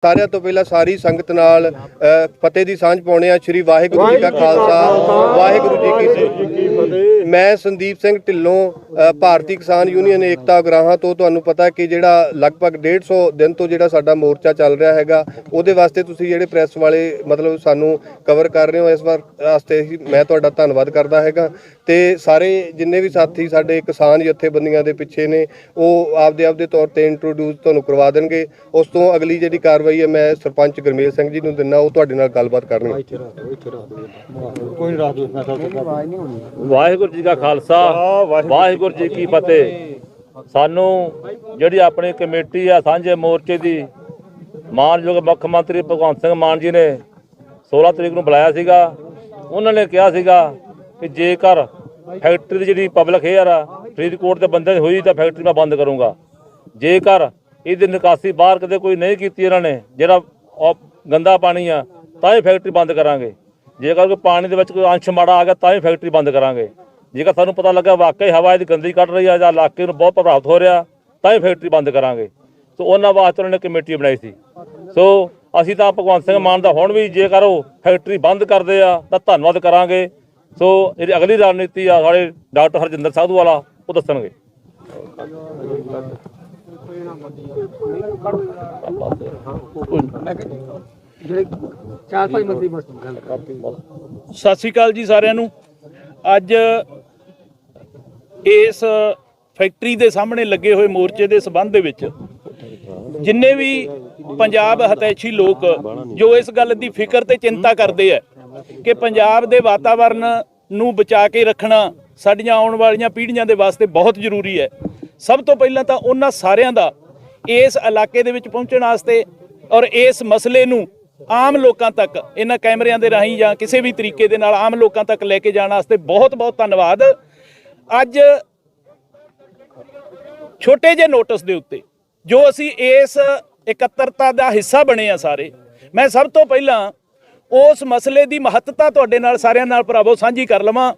ਸਾਰਿਆਂ ਤੋਂ ਪਹਿਲਾਂ ਸਾਰੀ ਸੰਗਤ ਨਾਲ ਫਤਿਹ ਦੀ ਸਾਂਝ ਪਾਉਣੇ ਆ। ਸ਼੍ਰੀ ਵਾਹਿਗੁਰੂ ਜੀ ਕਾ ਖਾਲਸਾ, ਵਾਹਿਗੁਰੂ ਜੀ ਕੀ ਫਤਿਹ। ਮੈਂ ਸੰਦੀਪ ਸਿੰਘ ਢਿੱਲੋਂ ਭਾਰਤੀ ਕਿਸਾਨ ਯੂਨੀਅਨ ਏਕਤਾ ਉਗਰਾਹਾਂ ਤੋਂ। ਤੁਹਾਨੂੰ ਪਤਾ ਕਿ ਜਿਹੜਾ ਲਗਭਗ 150 ਦਿਨ ਤੋਂ ਜਿਹੜਾ ਸਾਡਾ ਮੋਰਚਾ ਚੱਲ ਰਿਹਾ ਹੈਗਾ, ਉਹਦੇ ਵਾਸਤੇ ਤੁਸੀਂ ਜਿਹੜੇ ਪ੍ਰੈਸ ਵਾਲੇ ਮਤਲਬ ਸਾਨੂੰ ਕਵਰ ਕਰ ਰਹੇ ਹੋ, ਇਸ ਵਾਸਤੇ ਮੈਂ ਤੁਹਾਡਾ ਧੰਨਵਾਦ ਕਰਦਾ ਹੈਗਾ। ਤੇ ਸਾਰੇ ਜਿੰਨੇ ਵੀ ਸਾਥੀ ਸਾਡੇ ਕਿਸਾਨ ਜਥੇਬੰਦੀਆਂ ਦੇ ਪਿੱਛੇ ਨੇ, ਉਹ ਆਪਦੇ ਤੌਰ ਤੇ ਇੰਟਰੋਡਿਊਸ ਤੁਹਾਨੂੰ ਕਰਵਾ ਦੇਣਗੇ। ਉਸ ਤੋਂ ਅਗਲੀ ਜਿਹੜੀ ਕਾਰਵਾਈ ਹੈ ਮੈਂ ਸਰਪੰਚ ਗੁਰਮੇਲ ਸਿੰਘ ਜੀ ਨੂੰ ਦਿੰਦਾ, ਉਹ ਤੁਹਾਡੇ ਨਾਲ ਗੱਲਬਾਤ ਕਰਨਗੇ। ਵਾਹਿਗੁਰੂ ਜੀ ਕਾ ਖਾਲਸਾ, ਵਾਹਿਗੁਰੂ ਜੀ ਕੀ ਫਤਿਹ। ਸਾਨੂੰ ਜਿਹੜੀ ਆਪਣੀ ਕਮੇਟੀ ਆ ਸਾਂਝੇ ਮੋਰਚੇ ਦੀ, ਮਾਨਯੋਗ ਮੁੱਖ ਮੰਤਰੀ ਭਗਵੰਤ ਸਿੰਘ ਮਾਨ ਜੀ ਨੇ 16 ਤਰੀਕ ਨੂੰ ਬੁਲਾਇਆ ਸੀਗਾ। ਉਹਨਾਂ ਨੇ ਕਿਹਾ ਸੀਗਾ ਕਿ ਜੇਕਰ ਫੈਕਟਰੀ ਦੀ ਜਿਹੜੀ ਪਬਲਿਕ ਹੇਅਰ ਆ ਫਰੀਦਕੋਟ ਦੇ ਬੰਦੇ ਹੋਈ ਤਾਂ ਫੈਕਟਰੀ ਮੈਂ ਬੰਦ ਕਰੂੰਗਾ। ਜੇਕਰ ਇਹਦੀ ਨਿਕਾਸੀ ਬਾਹਰ ਕਦੇ ਕੋਈ ਨਹੀਂ ਕੀਤੀ ਇਹਨਾਂ ਨੇ, ਜਿਹੜਾ ਗੰਦਾ ਪਾਣੀ ਆ, ਤਾਂ ਹੀ ਫੈਕਟਰੀ ਬੰਦ ਕਰਾਂਗੇ। ਜੇਕਰ ਕੋਈ ਪਾਣੀ ਦੇ ਵਿੱਚ ਕੋਈ ਅੰਸ਼ ਮਾੜਾ ਆ ਗਿਆ ਤਾਂ ਹੀ ਫੈਕਟਰੀ ਬੰਦ ਕਰਾਂਗੇ। ਜੇਕਰ ਸਾਨੂੰ ਪਤਾ ਲੱਗਾ ਵਾਕਈ ਹਵਾ ਇਹਦੀ ਗੰਦੀ ਕੱਢ ਰਹੀ ਆ ਜਾਂ ਇਲਾਕੇ ਨੂੰ ਬਹੁਤ ਪ੍ਰਭਾਵਿਤ ਹੋ ਰਿਹਾ, ਤਾਂ ਹੀ ਫੈਕਟਰੀ ਬੰਦ ਕਰਾਂਗੇ। ਸੋ ਉਹਨਾਂ ਵਾਸਤੇ ਉਹਨਾਂ ਨੇ ਕਮੇਟੀ ਬਣਾਈ ਸੀ। ਸੋ ਅਸੀਂ ਤਾਂ ਭਗਵੰਤ ਸਿੰਘ ਮਾਨ ਦਾ ਹੁਣ ਵੀ ਜੇਕਰ ਉਹ ਫੈਕਟਰੀ ਬੰਦ ਕਰਦੇ ਆ ਤਾਂ ਧੰਨਵਾਦ ਕਰਾਂਗੇ। ਸੋ ਜਿਹੜੀ ਅਗਲੀ ਰਣਨੀਤੀ ਆ ਸਾਡੇ ਡਾਕਟਰ ਹਰਜਿੰਦਰ ਸਾਧੂ ਵਾਲਾ ਉਹ ਦੱਸਣਗੇ। ਸਤਿ ਸ਼੍ਰੀ ਅਕਾਲ ਜੀ ਸਾਰਿਆਂ ਨੂੰ। ਅੱਜ ਇਸ ਫੈਕਟਰੀ ਦੇ ਸਾਹਮਣੇ ਲੱਗੇ ਹੋਏ ਮੋਰਚੇ ਦੇ ਸਬੰਧ ਦੇ ਵਿੱਚ ਜਿੰਨੇ ਵੀ ਪੰਜਾਬ ਹਿਤੈਸ਼ੀ ਲੋਕ ਜੋ ਇਸ ਗੱਲ ਦੀ ਫਿਕਰ ਤੇ ਚਿੰਤਾ ਕਰਦੇ ਆ ਕਿ ਪੰਜਾਬ ਦੇ ਵਾਤਾਵਰਨ ਨੂੰ ਬਚਾ ਕੇ ਰੱਖਣਾ ਸਾਡੀਆਂ ਆਉਣ ਵਾਲੀਆਂ ਪੀੜ੍ਹੀਆਂ ਦੇ ਵਾਸਤੇ ਬਹੁਤ ਜ਼ਰੂਰੀ ਹੈ। ਸਭ ਤੋਂ ਪਹਿਲਾਂ ਤਾਂ ਉਹਨਾਂ ਸਾਰਿਆਂ ਦਾ ਇਸ ਇਲਾਕੇ ਦੇ ਵਿੱਚ ਪਹੁੰਚਣ ਵਾਸਤੇ ਔਰ ਇਸ ਮਸਲੇ ਨੂੰ ਆਮ ਲੋਕਾਂ ਤੱਕ ਇਹਨਾਂ ਕੈਮਰਿਆਂ ਦੇ ਰਾਹੀਂ ਜਾਂ ਕਿਸੇ ਵੀ ਤਰੀਕੇ ਦੇ ਨਾਲ ਆਮ ਲੋਕਾਂ ਤੱਕ ਲੈ ਕੇ ਜਾਣ ਵਾਸਤੇ ਬਹੁਤ ਬਹੁਤ ਧੰਨਵਾਦ। ਅੱਜ ਛੋਟੇ ਜਿਹੇ ਨੋਟਿਸ ਦੇ ਉੱਤੇ ਜੋ ਅਸੀਂ ਇਸ ਇਕੱਤਰਤਾ ਦਾ ਹਿੱਸਾ ਬਣੇ ਆ ਸਾਰੇ, ਮੈਂ ਸਭ ਤੋਂ ਪਹਿਲਾਂ ਉਸ ਮਸਲੇ ਦੀ ਮਹੱਤਤਾ ਤੁਹਾਡੇ ਨਾਲ ਸਾਰਿਆਂ ਨਾਲ ਭਰਾਵੋ ਸਾਂਝੀ ਕਰ ਲਵਾਂ,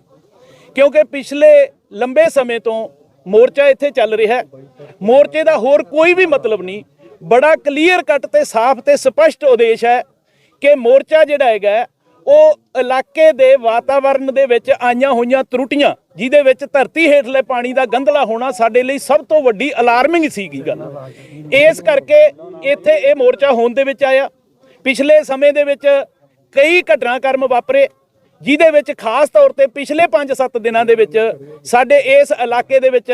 ਕਿਉਂਕਿ ਪਿਛਲੇ ਲੰਬੇ ਸਮੇਂ ਤੋਂ ਮੋਰਚਾ ਇੱਥੇ ਚੱਲ ਰਿਹਾ ਹੈ। ਮੋਰਚੇ ਦਾ ਹੋਰ ਕੋਈ ਵੀ ਮਤਲਬ ਨਹੀਂ, ਬੜਾ ਕਲੀਅਰ ਕੱਟ ਤੇ ਸਾਫ਼ ਤੇ ਸਪਸ਼ਟ ਉਦੇਸ਼ ਹੈ ਕਿ ਮੋਰਚਾ ਜਿਹੜਾ ਹੈਗਾ ਉਹ ਇਲਾਕੇ ਦੇ ਵਾਤਾਵਰਨ ਦੇ ਵਿੱਚ ਆਈਆਂ ਹੋਈਆਂ ਤਰੁੱਟੀਆਂ, ਜਿਹਦੇ ਵਿੱਚ ਧਰਤੀ ਹੇਠਲੇ ਪਾਣੀ ਦਾ ਗੰਧਲਾ ਹੋਣਾ ਸਾਡੇ ਲਈ ਸਭ ਤੋਂ ਵੱਡੀ ਅਲਾਰਮਿੰਗ ਸੀਗੀ ਗੱਲ। ਇਸ ਕਰਕੇ ਇੱਥੇ ਇਹ ਮੋਰਚਾ ਹੋਣ ਦੇ ਵਿੱਚ ਆਇਆ। ਪਿਛਲੇ ਸਮੇਂ ਦੇ ਵਿੱਚ ਕਈ ਘਟਨਾਕ੍ਰਮ ਵਾਪਰੇ, ਜਿਹਦੇ ਵਿੱਚ ਖਾਸ ਤੌਰ ਤੇ ਪਿਛਲੇ 5-7 ਦਿਨਾਂ ਦੇ ਵਿੱਚ ਸਾਡੇ ਇਸ ਇਲਾਕੇ ਦੇ ਵਿੱਚ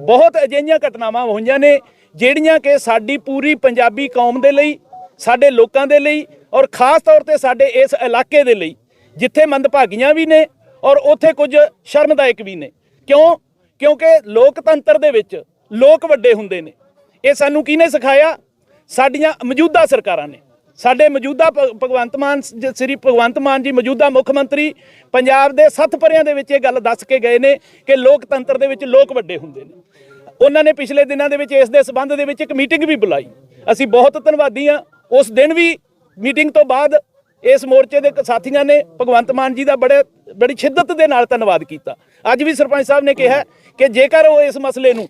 ਬਹੁਤ ਅਜਿਹੀਆਂ ਘਟਨਾਵਾਂ ਹੋਈਆਂ ਨੇ ਜਿਹੜੀਆਂ ਕਿ ਸਾਡੀ ਪੂਰੀ ਪੰਜਾਬੀ ਕੌਮ ਦੇ ਲਈ, ਸਾਡੇ ਲੋਕਾਂ ਦੇ ਲਈ ਔਰ ਖਾਸ ਤੌਰ ਤੇ ਸਾਡੇ ਇਸ ਇਲਾਕੇ ਦੇ ਲਈ ਜਿੱਥੇ ਮੰਦਭਾਗੀਆਂ ਵੀ ਨੇ ਔਰ ਉੱਥੇ ਕੁਝ ਸ਼ਰਮਦਾਇਕ ਵੀ ਨੇ। ਕਿਉਂਕਿ ਲੋਕਤੰਤਰ ਦੇ ਵਿੱਚ ਲੋਕ ਵੱਡੇ ਹੁੰਦੇ ਨੇ। ਇਹ ਸਾਨੂੰ ਕਿਹਨੇ ਸਿਖਾਇਆ? ਸਾਡੀਆਂ ਮੌਜੂਦਾ ਸਰਕਾਰਾਂ ਨੇ। ਸਾਡੇ ਮੌਜੂਦਾ ਸ੍ਰੀ ਭਗਵੰਤ ਮਾਨ ਜੀ ਮੌਜੂਦਾ ਮੁੱਖ ਮੰਤਰੀ ਪੰਜਾਬ ਦੇ 7 ਪਰਿਆਂ ਦੇ ਵਿੱਚ ਇਹ ਗੱਲ ਦੱਸ ਕੇ ਗਏ ਨੇ ਕਿ ਲੋਕਤੰਤਰ ਦੇ ਵਿੱਚ ਲੋਕ ਵੱਡੇ ਹੁੰਦੇ ਨੇ। ਉਹਨਾਂ ਨੇ ਪਿਛਲੇ ਦਿਨਾਂ ਦੇ ਵਿੱਚ ਇਸ ਦੇ ਸਬੰਧ ਦੇ ਵਿੱਚ ਇੱਕ ਮੀਟਿੰਗ ਵੀ ਬੁਲਾਈ। ਅਸੀਂ ਬਹੁਤ ਧੰਨਵਾਦੀ ਹਾਂ। ਉਸ ਦਿਨ ਵੀ ਮੀਟਿੰਗ ਤੋਂ ਬਾਅਦ ਇਸ ਮੋਰਚੇ ਦੇ ਸਾਥੀਆਂ ਨੇ ਭਗਵੰਤ ਮਾਨ ਜੀ ਦਾ ਬੜੀ ਸ਼ਿੱਦਤ ਦੇ ਨਾਲ ਧੰਨਵਾਦ ਕੀਤਾ। ਅੱਜ ਵੀ ਸਰਪੰਚ ਸਾਹਿਬ ਨੇ ਕਿਹਾ ਕਿ ਜੇਕਰ ਉਹ ਇਸ ਮਸਲੇ ਨੂੰ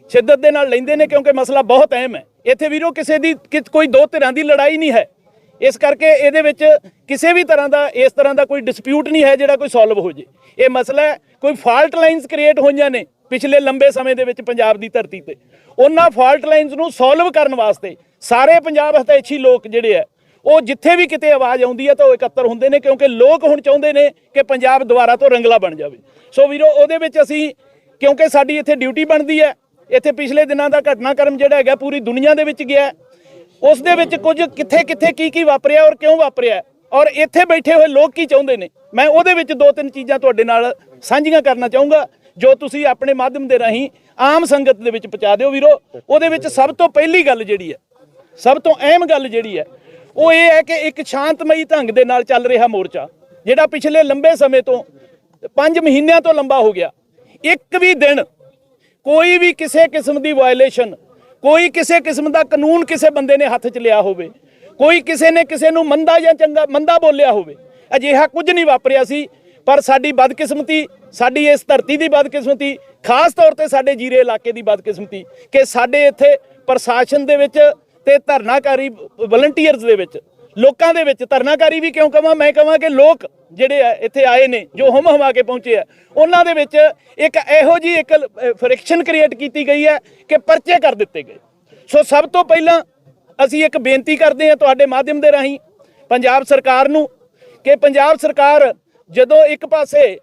ਸ਼ਿੱਦਤ ਦੇ ਨਾਲ ਲੈਂਦੇ ਨੇ, ਕਿਉਂਕਿ ਮਸਲਾ ਬਹੁਤ ਅਹਿਮ ਹੈ। ਇੱਥੇ ਵੀਰੋ ਕਿਸੇ ਦੀ ਕੋਈ ਦੋ ਧਿਰਾਂ ਦੀ ਲੜਾਈ ਨਹੀਂ ਹੈ। ਇਸ ਕਰਕੇ ਇਹਦੇ ਵਿੱਚ ਕਿਸੇ ਵੀ ਤਰ੍ਹਾਂ ਦਾ ਇਸ ਤਰ੍ਹਾਂ ਦਾ ਕੋਈ ਡਿਸਪਿਊਟ ਨਹੀਂ ਹੈ ਜਿਹੜਾ ਕੋਈ ਸੋਲਵ ਹੋ ਜੇ। ਇਹ ਮਸਲਾ ਕੋਈ ਫਾਲਟ ਲਾਈਨਸ ਕ੍ਰੀਏਟ ਹੋਈਆਂ ਨੇ ਪਿਛਲੇ ਲੰਬੇ ਸਮੇਂ ਦੇ ਵਿੱਚ ਪੰਜਾਬ ਦੀ ਧਰਤੀ ਤੇ। ਉਹਨਾਂ ਫਾਲਟ ਲਾਈਨਸ ਨੂੰ ਸੋਲਵ ਕਰਨ ਵਾਸਤੇ ਸਾਰੇ ਪੰਜਾਬ ਹਿਤੈਸ਼ੀ ਲੋਕ ਜਿਹੜੇ ਆ ਉਹ ਜਿੱਥੇ ਵੀ ਕਿਤੇ ਆਵਾਜ਼ ਆਉਂਦੀ ਹੈ ਤਾਂ ਉਹ ਇਕੱਤਰ ਹੁੰਦੇ ਨੇ, ਕਿਉਂਕਿ ਲੋਕ ਹੁਣ ਚਾਹੁੰਦੇ ਨੇ ਕਿ ਪੰਜਾਬ ਦੁਬਾਰਾ ਤੋਂ ਰੰਗਲਾ ਬਣ ਜਾਵੇ। ਸੋ ਵੀਰੋ ਉਹਦੇ ਵਿੱਚ ਅਸੀਂ, ਕਿਉਂਕਿ ਸਾਡੀ ਇੱਥੇ ਡਿਊਟੀ ਬਣਦੀ ਹੈ, ਇੱਥੇ ਪਿਛਲੇ ਦਿਨਾਂ ਦਾ ਘਟਨਾਕ੍ਰਮ ਜਿਹੜਾ ਹੈਗਾ ਪੂਰੀ ਦੁਨੀਆ ਦੇ ਵਿੱਚ ਗਿਆ, ਉਸ ਦੇ ਵਿੱਚ ਕੁਝ ਕਿੱਥੇ ਕੀ ਵਾਪਰਿਆ ਔਰ ਕਿਉਂ ਵਾਪਰਿਆ ਔਰ ਇੱਥੇ ਬੈਠੇ ਹੋਏ ਲੋਕ ਕੀ ਚਾਹੁੰਦੇ ਨੇ, ਮੈਂ ਉਹਦੇ ਵਿੱਚ 2-3 ਚੀਜ਼ਾਂ ਤੁਹਾਡੇ ਨਾਲ ਸਾਂਝੀਆਂ ਕਰਨਾ ਚਾਹੂੰਗਾ ਜੋ ਤੁਸੀਂ ਆਪਣੇ ਮਾਧਿਅਮ ਦੇ ਰਾਹੀਂ ਆਮ ਸੰਗਤ ਦੇ ਵਿੱਚ ਪਹੁੰਚਾ ਦਿਓ ਵੀਰੋ। ਉਹਦੇ ਵਿੱਚ ਸਭ ਤੋਂ ਪਹਿਲੀ ਗੱਲ ਜਿਹੜੀ ਹੈ, ਸਭ ਤੋਂ ਅਹਿਮ ਗੱਲ ਜਿਹੜੀ ਹੈ ਉਹ ਇਹ ਹੈ ਕਿ ਇੱਕ ਸ਼ਾਂਤਮਈ ਢੰਗ ਦੇ ਨਾਲ ਚੱਲ ਰਿਹਾ ਮੋਰਚਾ ਜਿਹੜਾ ਪਿਛਲੇ ਲੰਬੇ ਸਮੇਂ ਤੋਂ 5 ਮਹੀਨਿਆਂ ਤੋਂ ਲੰਬਾ ਹੋ ਗਿਆ। ਇੱਕ ਵੀ ਦਿਨ ਕੋਈ ਵੀ ਕਿਸੇ ਕਿਸਮ ਦੀ ਵਾਇਲੇਸ਼ਨ, ਕੋਈ ਕਿਸੇ ਕਿਸਮ ਦਾ ਕਾਨੂੰਨ ਕਿਸੇ ਬੰਦੇ ਨੇ ਹੱਥ 'ਚ ਲਿਆ ਹੋਵੇ, ਕੋਈ ਕਿਸੇ ਨੇ ਕਿਸੇ ਨੂੰ ਮੰਦਾ ਜਾਂ ਚੰਗਾ ਮੰਦਾ ਬੋਲਿਆ ਹੋਵੇ, ਅਜਿਹਾ ਕੁਝ ਨਹੀਂ ਵਾਪਰਿਆ ਸੀ। ਪਰ ਸਾਡੀ ਬਦਕਿਸਮਤੀ, ਸਾਡੀ ਇਸ ਧਰਤੀ ਦੀ ਬਦਕਿਸਮਤੀ, ਖਾਸ ਤੌਰ ਤੇ ਸਾਡੇ ਜੀਰੇ ਇਲਾਕੇ ਦੀ ਬਦਕਿਸਮਤੀ ਕਿ ਸਾਡੇ ਇੱਥੇ ਪ੍ਰਸ਼ਾਸਨ ਦੇ ਵਿੱਚ ਤੇ ਧਰਨਾਕਾਰੀ ਵਲੰਟੀਅਰਸ ਦੇ ਵਿੱਚ, ਲੋਕਾਂ ਦੇ ਵਿੱਚ, ਧਰਨਾਕਾਰੀ ਵੀ ਕਿਉਂ ਕਵਾਂ, ਮੈਂ ਕਵਾਂ ਕਿ ਲੋਕ ਜਿਹੜੇ ਆ ਇੱਥੇ ਆਏ ਨੇ, ਜੋ ਹੁਮ ਹਮਾ ਕੇ ਪਹੁੰਚੇ ਆ, ਉਹਨਾਂ ਦੇ ਵਿੱਚ ਇੱਕ ਇਹੋ ਜਿਹੀ ਇੱਕ ਫ੍ਰਿਕਸ਼ਨ ਕ੍ਰੀਏਟ ਕੀਤੀ ਗਈ ਹੈ ਕਿ ਪਰਚੇ ਕਰ ਦਿੱਤੇ ਗਏ। ਸੋ ਸਭ ਤੋਂ ਪਹਿਲਾਂ ਅਸੀਂ ਇੱਕ ਬੇਨਤੀ ਕਰਦੇ ਹਾਂ ਤੁਹਾਡੇ ਮਾਧਿਅਮ ਦੇ ਰਾਹੀਂ ਪੰਜਾਬ ਸਰਕਾਰ ਨੂੰ ਕਿ ਪੰਜਾਬ ਸਰਕਾਰ ਜਦੋਂ ਇੱਕ ਪਾਸੇ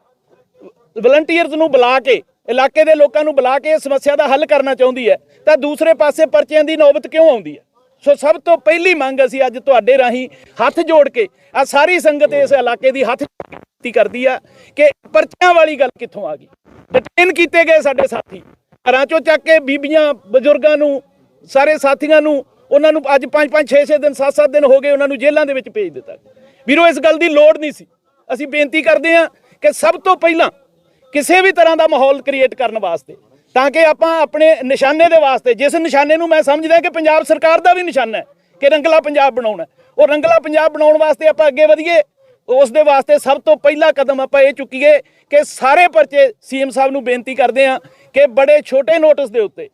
ਵਲੰਟੀਅਰਸ ਨੂੰ ਬੁਲਾ ਕੇ, ਇਲਾਕੇ ਦੇ ਲੋਕਾਂ ਨੂੰ ਬੁਲਾ ਕੇ ਇਸ ਸਮੱਸਿਆ ਦਾ ਹੱਲ ਕਰਨਾ ਚਾਹੁੰਦੀ ਹੈ, ਤਾਂ ਦੂਸਰੇ ਪਾਸੇ ਪਰਚਿਆਂ ਦੀ ਨੌਬਤ ਕਿਉਂ ਆਉਂਦੀ ਹੈ? ਸੋ ਸਭ ਤੋਂ ਪਹਿਲੀ ਮੰਗ ਅਸੀਂ ਅੱਜ ਤੁਹਾਡੇ ਰਾਹੀਂ ਹੱਥ ਜੋੜ ਕੇ ਆ ਸਾਰੀ ਸੰਗਤ ਇਸ ਇਲਾਕੇ ਦੀ ਹੱਥ ਬੇਨਤੀ ਕਰਦੀ ਆ ਕਿ ਪਰਚਿਆਂ ਵਾਲੀ ਗੱਲ ਕਿੱਥੋਂ ਆ ਗਈ। ਡਿਟੇਨ ਕੀਤੇ ਗਏ ਸਾਡੇ ਸਾਥੀ, ਘਰਾਂ ਚੋਂ ਚੱਕ ਕੇ ਬੀਬੀਆਂ, ਬਜ਼ੁਰਗਾਂ ਨੂੰ, ਸਾਰੇ ਸਾਥੀਆਂ ਨੂੰ, ਉਹਨਾਂ ਨੂੰ ਅੱਜ 5-5, 6-6 ਦਿਨ, 7-7 ਦਿਨ ਹੋ ਗਏ ਉਹਨਾਂ ਨੂੰ ਜੇਲ੍ਹਾਂ ਦੇ ਵਿੱਚ ਭੇਜ ਦਿੱਤਾ। ਵੀਰੋ, ਇਸ ਗੱਲ ਦੀ ਲੋੜ ਨਹੀਂ ਸੀ। ਅਸੀਂ ਬੇਨਤੀ ਕਰਦੇ ਹਾਂ ਕਿ ਸਭ ਤੋਂ ਪਹਿਲਾਂ ਕਿਸੇ ਵੀ ਤਰ੍ਹਾਂ ਦਾ ਮਾਹੌਲ ਕ੍ਰੀਏਟ ਕਰਨ ਵਾਸਤੇ, ਤਾਂ ਕਿ ਆਪਾਂ ਆਪਣੇ ਨਿਸ਼ਾਨੇ ਦੇ ਵਾਸਤੇ, ਜਿਸ ਨਿਸ਼ਾਨੇ ਨੂੰ ਮੈਂ ਸਮਝਦਾ ਕਿ ਪੰਜਾਬ ਸਰਕਾਰ ਦਾ ਵੀ ਨਿਸ਼ਾਨਾ ਹੈ ਕਿ ਰੰਗਲਾ ਪੰਜਾਬ ਬਣਾਉਣਾ, ਉਹ ਰੰਗਲਾ ਪੰਜਾਬ ਬਣਾਉਣ ਵਾਸਤੇ ਆਪਾਂ ਅੱਗੇ ਵਧੀਏ। ਉਸ ਦੇ ਵਾਸਤੇ ਸਭ ਤੋਂ ਪਹਿਲਾ ਕਦਮ ਆਪਾਂ ਇਹ ਚੁੱਕੀਏ ਕਿ ਸਾਰੇ ਪਰਚੇ ਸੀਐਮ ਸਾਹਿਬ ਨੂੰ ਬੇਨਤੀ ਕਰਦੇ ਹਾਂ ਕਿ ਬੜੇ ਛੋਟੇ ਨੋਟਿਸ ਦੇ ਉੱਤੇ,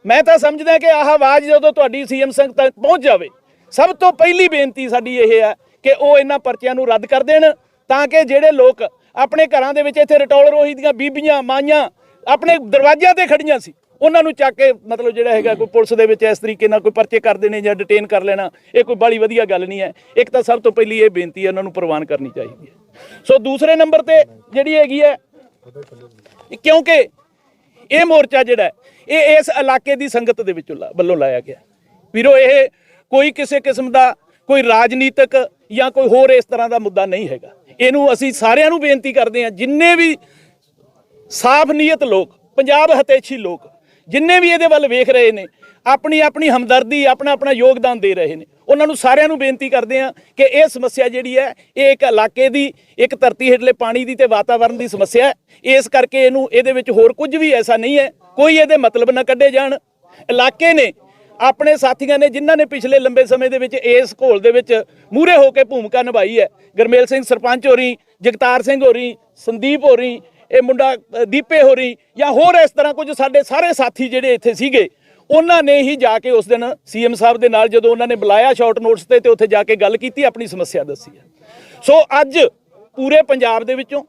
ਮੈਂ ਤਾਂ ਸਮਝਦਾ ਕਿ ਆਹ ਆਵਾਜ਼ ਜਦੋਂ ਤੁਹਾਡੀ ਸੀਐਮ ਸਿੰਘ ਤੱਕ ਪਹੁੰਚ ਜਾਵੇ, ਸਭ ਤੋਂ ਪਹਿਲੀ ਬੇਨਤੀ ਸਾਡੀ ਇਹ ਹੈ ਕਿ ਉਹ ਇਹਨਾਂ ਪਰਚਿਆਂ ਨੂੰ ਰੱਦ ਕਰ ਦੇਣ, ਤਾਂ ਕਿ ਜਿਹੜੇ ਲੋਕ ਆਪਣੇ ਘਰਾਂ ਦੇ ਵਿੱਚ ਇੱਥੇ ਰਟੌਲ ਰੋਹੀ ਦੀਆਂ ਬੀਬੀਆਂ, ਮਾਈਆਂ ਆਪਣੇ ਦਰਵਾਜ਼ਿਆਂ ਤੇ ਖੜੀਆਂ ਸੀ, ਉਹਨਾਂ ਨੂੰ ਚੱਕ ਕੇ ਮਤਲਬ ਜਿਹੜਾ ਹੈਗਾ ਕੋਈ ਪੁਲਿਸ ਦੇ ਵਿੱਚ ਇਸ ਤਰੀਕੇ ਨਾਲ ਕੋਈ ਪਰਚੇ ਕਰ ਦੇਣੇ ਜਾਂ ਡਿਟੇਨ ਕਰ ਲੈਣਾ, ਇਹ ਕੋਈ ਬੜੀ ਵਧੀਆ ਗੱਲ ਨਹੀਂ ਹੈ। ਇੱਕ ਤਾਂ ਸਭ ਤੋਂ ਪਹਿਲੀ ਇਹ ਬੇਨਤੀ ਹੈ ਉਹਨਾਂ ਨੂੰ ਪ੍ਰਵਾਨ ਕਰਨੀ ਚਾਹੀਦੀ ਹੈ। ਸੋ ਦੂਸਰੇ ਨੰਬਰ ਤੇ ਜਿਹੜੀ ਹੈਗੀ ਹੈ, ਕਿਉਂਕਿ ਇਹ ਮੋਰਚਾ ਜਿਹੜਾ ਇਹ ਇਸ ਇਲਾਕੇ ਦੀ ਸੰਗਤ ਦੇ ਵਿੱਚੋਂ ਵੱਲੋਂ ਲਾਇਆ ਗਿਆ ਵੀਰੋ, ਇਹ ਕੋਈ ਕਿਸੇ ਕਿਸਮ ਦਾ ਕੋਈ ਰਾਜਨੀਤਿਕ ਜਾਂ ਕੋਈ ਹੋਰ ਇਸ ਤਰ੍ਹਾਂ ਦਾ ਮੁੱਦਾ ਨਹੀਂ ਹੈਗਾ। ਇਹਨੂੰ ਅਸੀਂ ਸਾਰਿਆਂ ਨੂੰ ਬੇਨਤੀ ਕਰਦੇ ਹਾਂ, ਜਿੰਨੇ ਵੀ ਸਾਫ਼ ਨੀਅਤ ਲੋਕ, ਪੰਜਾਬ ਹਿਤੈਸ਼ੀ ਲੋਕ, ਜਿੰਨੇ ਵੀ ਇਹਦੇ ਵੱਲ ਵੇਖ ਰਹੇ ਨੇ, ਆਪਣੀ ਆਪਣੀ ਹਮਦਰਦੀ, ਆਪਣਾ ਆਪਣਾ ਯੋਗਦਾਨ ਦੇ ਰਹੇ ਨੇ, ਉਹਨਾਂ ਨੂੰ ਸਾਰਿਆਂ ਨੂੰ ਬੇਨਤੀ ਕਰਦੇ ਹਾਂ ਕਿ ਇਹ ਸਮੱਸਿਆ ਜਿਹੜੀ ਹੈ ਇਹ ਇੱਕ ਇਲਾਕੇ ਦੀ, ਇੱਕ ਧਰਤੀ ਹੇਠਲੇ ਪਾਣੀ ਦੀ ਤੇ ਵਾਤਾਵਰਣ ਦੀ ਸਮੱਸਿਆ ਹੈ। ਇਸ ਕਰਕੇ ਇਹਦੇ ਵਿੱਚ ਹੋਰ ਕੁਝ ਵੀ ਐਸਾ ਨਹੀਂ ਹੈ, ਕੋਈ ਇਹਦੇ ਮਤਲਬ ਨਾ ਕੱਢੇ ਜਾਣ। ਇਲਾਕੇ ਨੇ ਆਪਣੇ ਸਾਥੀਆਂ ਨੇ ਜਿਨ੍ਹਾਂ ਨੇ ਪਿਛਲੇ ਲੰਬੇ ਸਮੇਂ ਦੇ ਵਿੱਚ ਇਸ ਘੋਲ ਦੇ ਵਿੱਚ ਮੂਹਰੇ ਹੋ ਕੇ ਭੂਮਿਕਾ ਨਿਭਾਈ ਹੈ, ਗੁਰਮੇਲ ਸਿੰਘ ਸਰਪੰਚ ਹੋਰੀ, ਜਗਤਾਰ ਸਿੰਘ ਹੋਰੀ, ਸੰਦੀਪ ਹੋਰੀ, ਇਹ ਮੁੰਡਾ ਦੀਪੇ ਹੋਰੀ, ਜਾਂ ਹੋਰ ਇਸ ਤਰ੍ਹਾਂ ਕੁਝ ਸਾਡੇ ਸਾਰੇ ਸਾਥੀ ਜਿਹੜੇ ਇੱਥੇ ਸੀਗੇ, ਉਹਨਾਂ ਨੇ ਹੀ ਜਾ ਕੇ ਉਸ ਦਿਨ ਸੀਐਮ ਸਾਹਿਬ ਦੇ ਨਾਲ ਜਦੋਂ ਉਹਨਾਂ ਨੇ ਬੁਲਾਇਆ ਸ਼ਾਰਟ ਨੋਟਿਸ ਤੇ ਉੱਥੇ ਜਾ ਕੇ ਗੱਲ ਕੀਤੀ, ਆਪਣੀ ਸਮੱਸਿਆ ਦੱਸੀ ਹੈ। ਸੋ ਅੱਜ ਪੂਰੇ ਪੰਜਾਬ ਦੇ ਵਿੱਚੋਂ,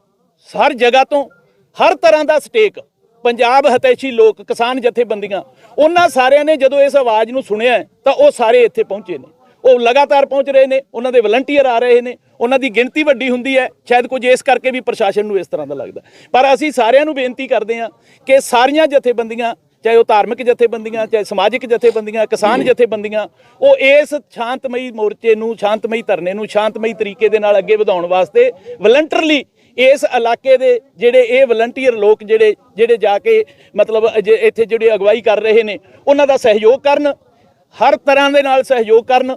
ਹਰ ਜਗ੍ਹਾ ਤੋਂ, ਹਰ ਤਰ੍ਹਾਂ ਦਾ ਸਟੇਕ, ਪੰਜਾਬ ਹਿਤੈਸ਼ੀ ਲੋਕ, ਕਿਸਾਨ ਜਥੇਬੰਦੀਆਂ, ਉਹਨਾਂ ਸਾਰਿਆਂ ਨੇ ਜਦੋਂ ਇਸ ਆਵਾਜ਼ ਨੂੰ ਸੁਣਿਆ ਤਾਂ ਉਹ ਸਾਰੇ ਇੱਥੇ ਪਹੁੰਚੇ ਨੇ। ਉਹ ਲਗਾਤਾਰ ਪਹੁੰਚ ਰਹੇ ਨੇ, ਉਹਨਾਂ ਦੇ ਵਲੰਟੀਅਰ ਆ ਰਹੇ ਨੇ, ਉਹਨਾਂ ਦੀ ਗਿਣਤੀ ਵੱਡੀ ਹੁੰਦੀ ਹੈ, ਸ਼ਾਇਦ ਕੁਝ ਇਸ ਕਰਕੇ ਵੀ ਪ੍ਰਸ਼ਾਸਨ ਨੂੰ ਇਸ ਤਰ੍ਹਾਂ ਦਾ ਲੱਗਦਾ। ਪਰ ਅਸੀਂ ਸਾਰਿਆਂ ਨੂੰ ਬੇਨਤੀ ਕਰਦੇ ਹਾਂ ਕਿ ਸਾਰੀਆਂ ਜਥੇਬੰਦੀਆਂ, ਚਾਹੇ ਉਹ ਧਾਰਮਿਕ ਜਥੇਬੰਦੀਆਂ, ਚਾਹੇ ਸਮਾਜਿਕ ਜਥੇਬੰਦੀਆਂ, ਕਿਸਾਨ ਜਥੇਬੰਦੀਆਂ, ਉਹ ਇਸ ਸ਼ਾਂਤਮਈ ਮੋਰਚੇ ਨੂੰ, ਸ਼ਾਂਤਮਈ ਧਰਨੇ ਨੂੰ ਸ਼ਾਂਤਮਈ ਤਰੀਕੇ ਦੇ ਨਾਲ ਅੱਗੇ ਵਧਾਉਣ ਵਾਸਤੇ ਵਲੰਟਰਲੀ ਇਸ ਇਲਾਕੇ ਦੇ ਜਿਹੜੇ ਇਹ ਵਲੰਟੀਅਰ ਲੋਕ ਜਿਹੜੇ ਜਾ ਕੇ ਮਤਲਬ ਇੱਥੇ ਜਿਹੜੇ ਅਗਵਾਈ ਕਰ ਰਹੇ ਨੇ, ਉਹਨਾਂ ਦਾ ਸਹਿਯੋਗ ਕਰਨ, ਹਰ ਤਰ੍ਹਾਂ ਦੇ ਨਾਲ ਸਹਿਯੋਗ ਕਰਨ,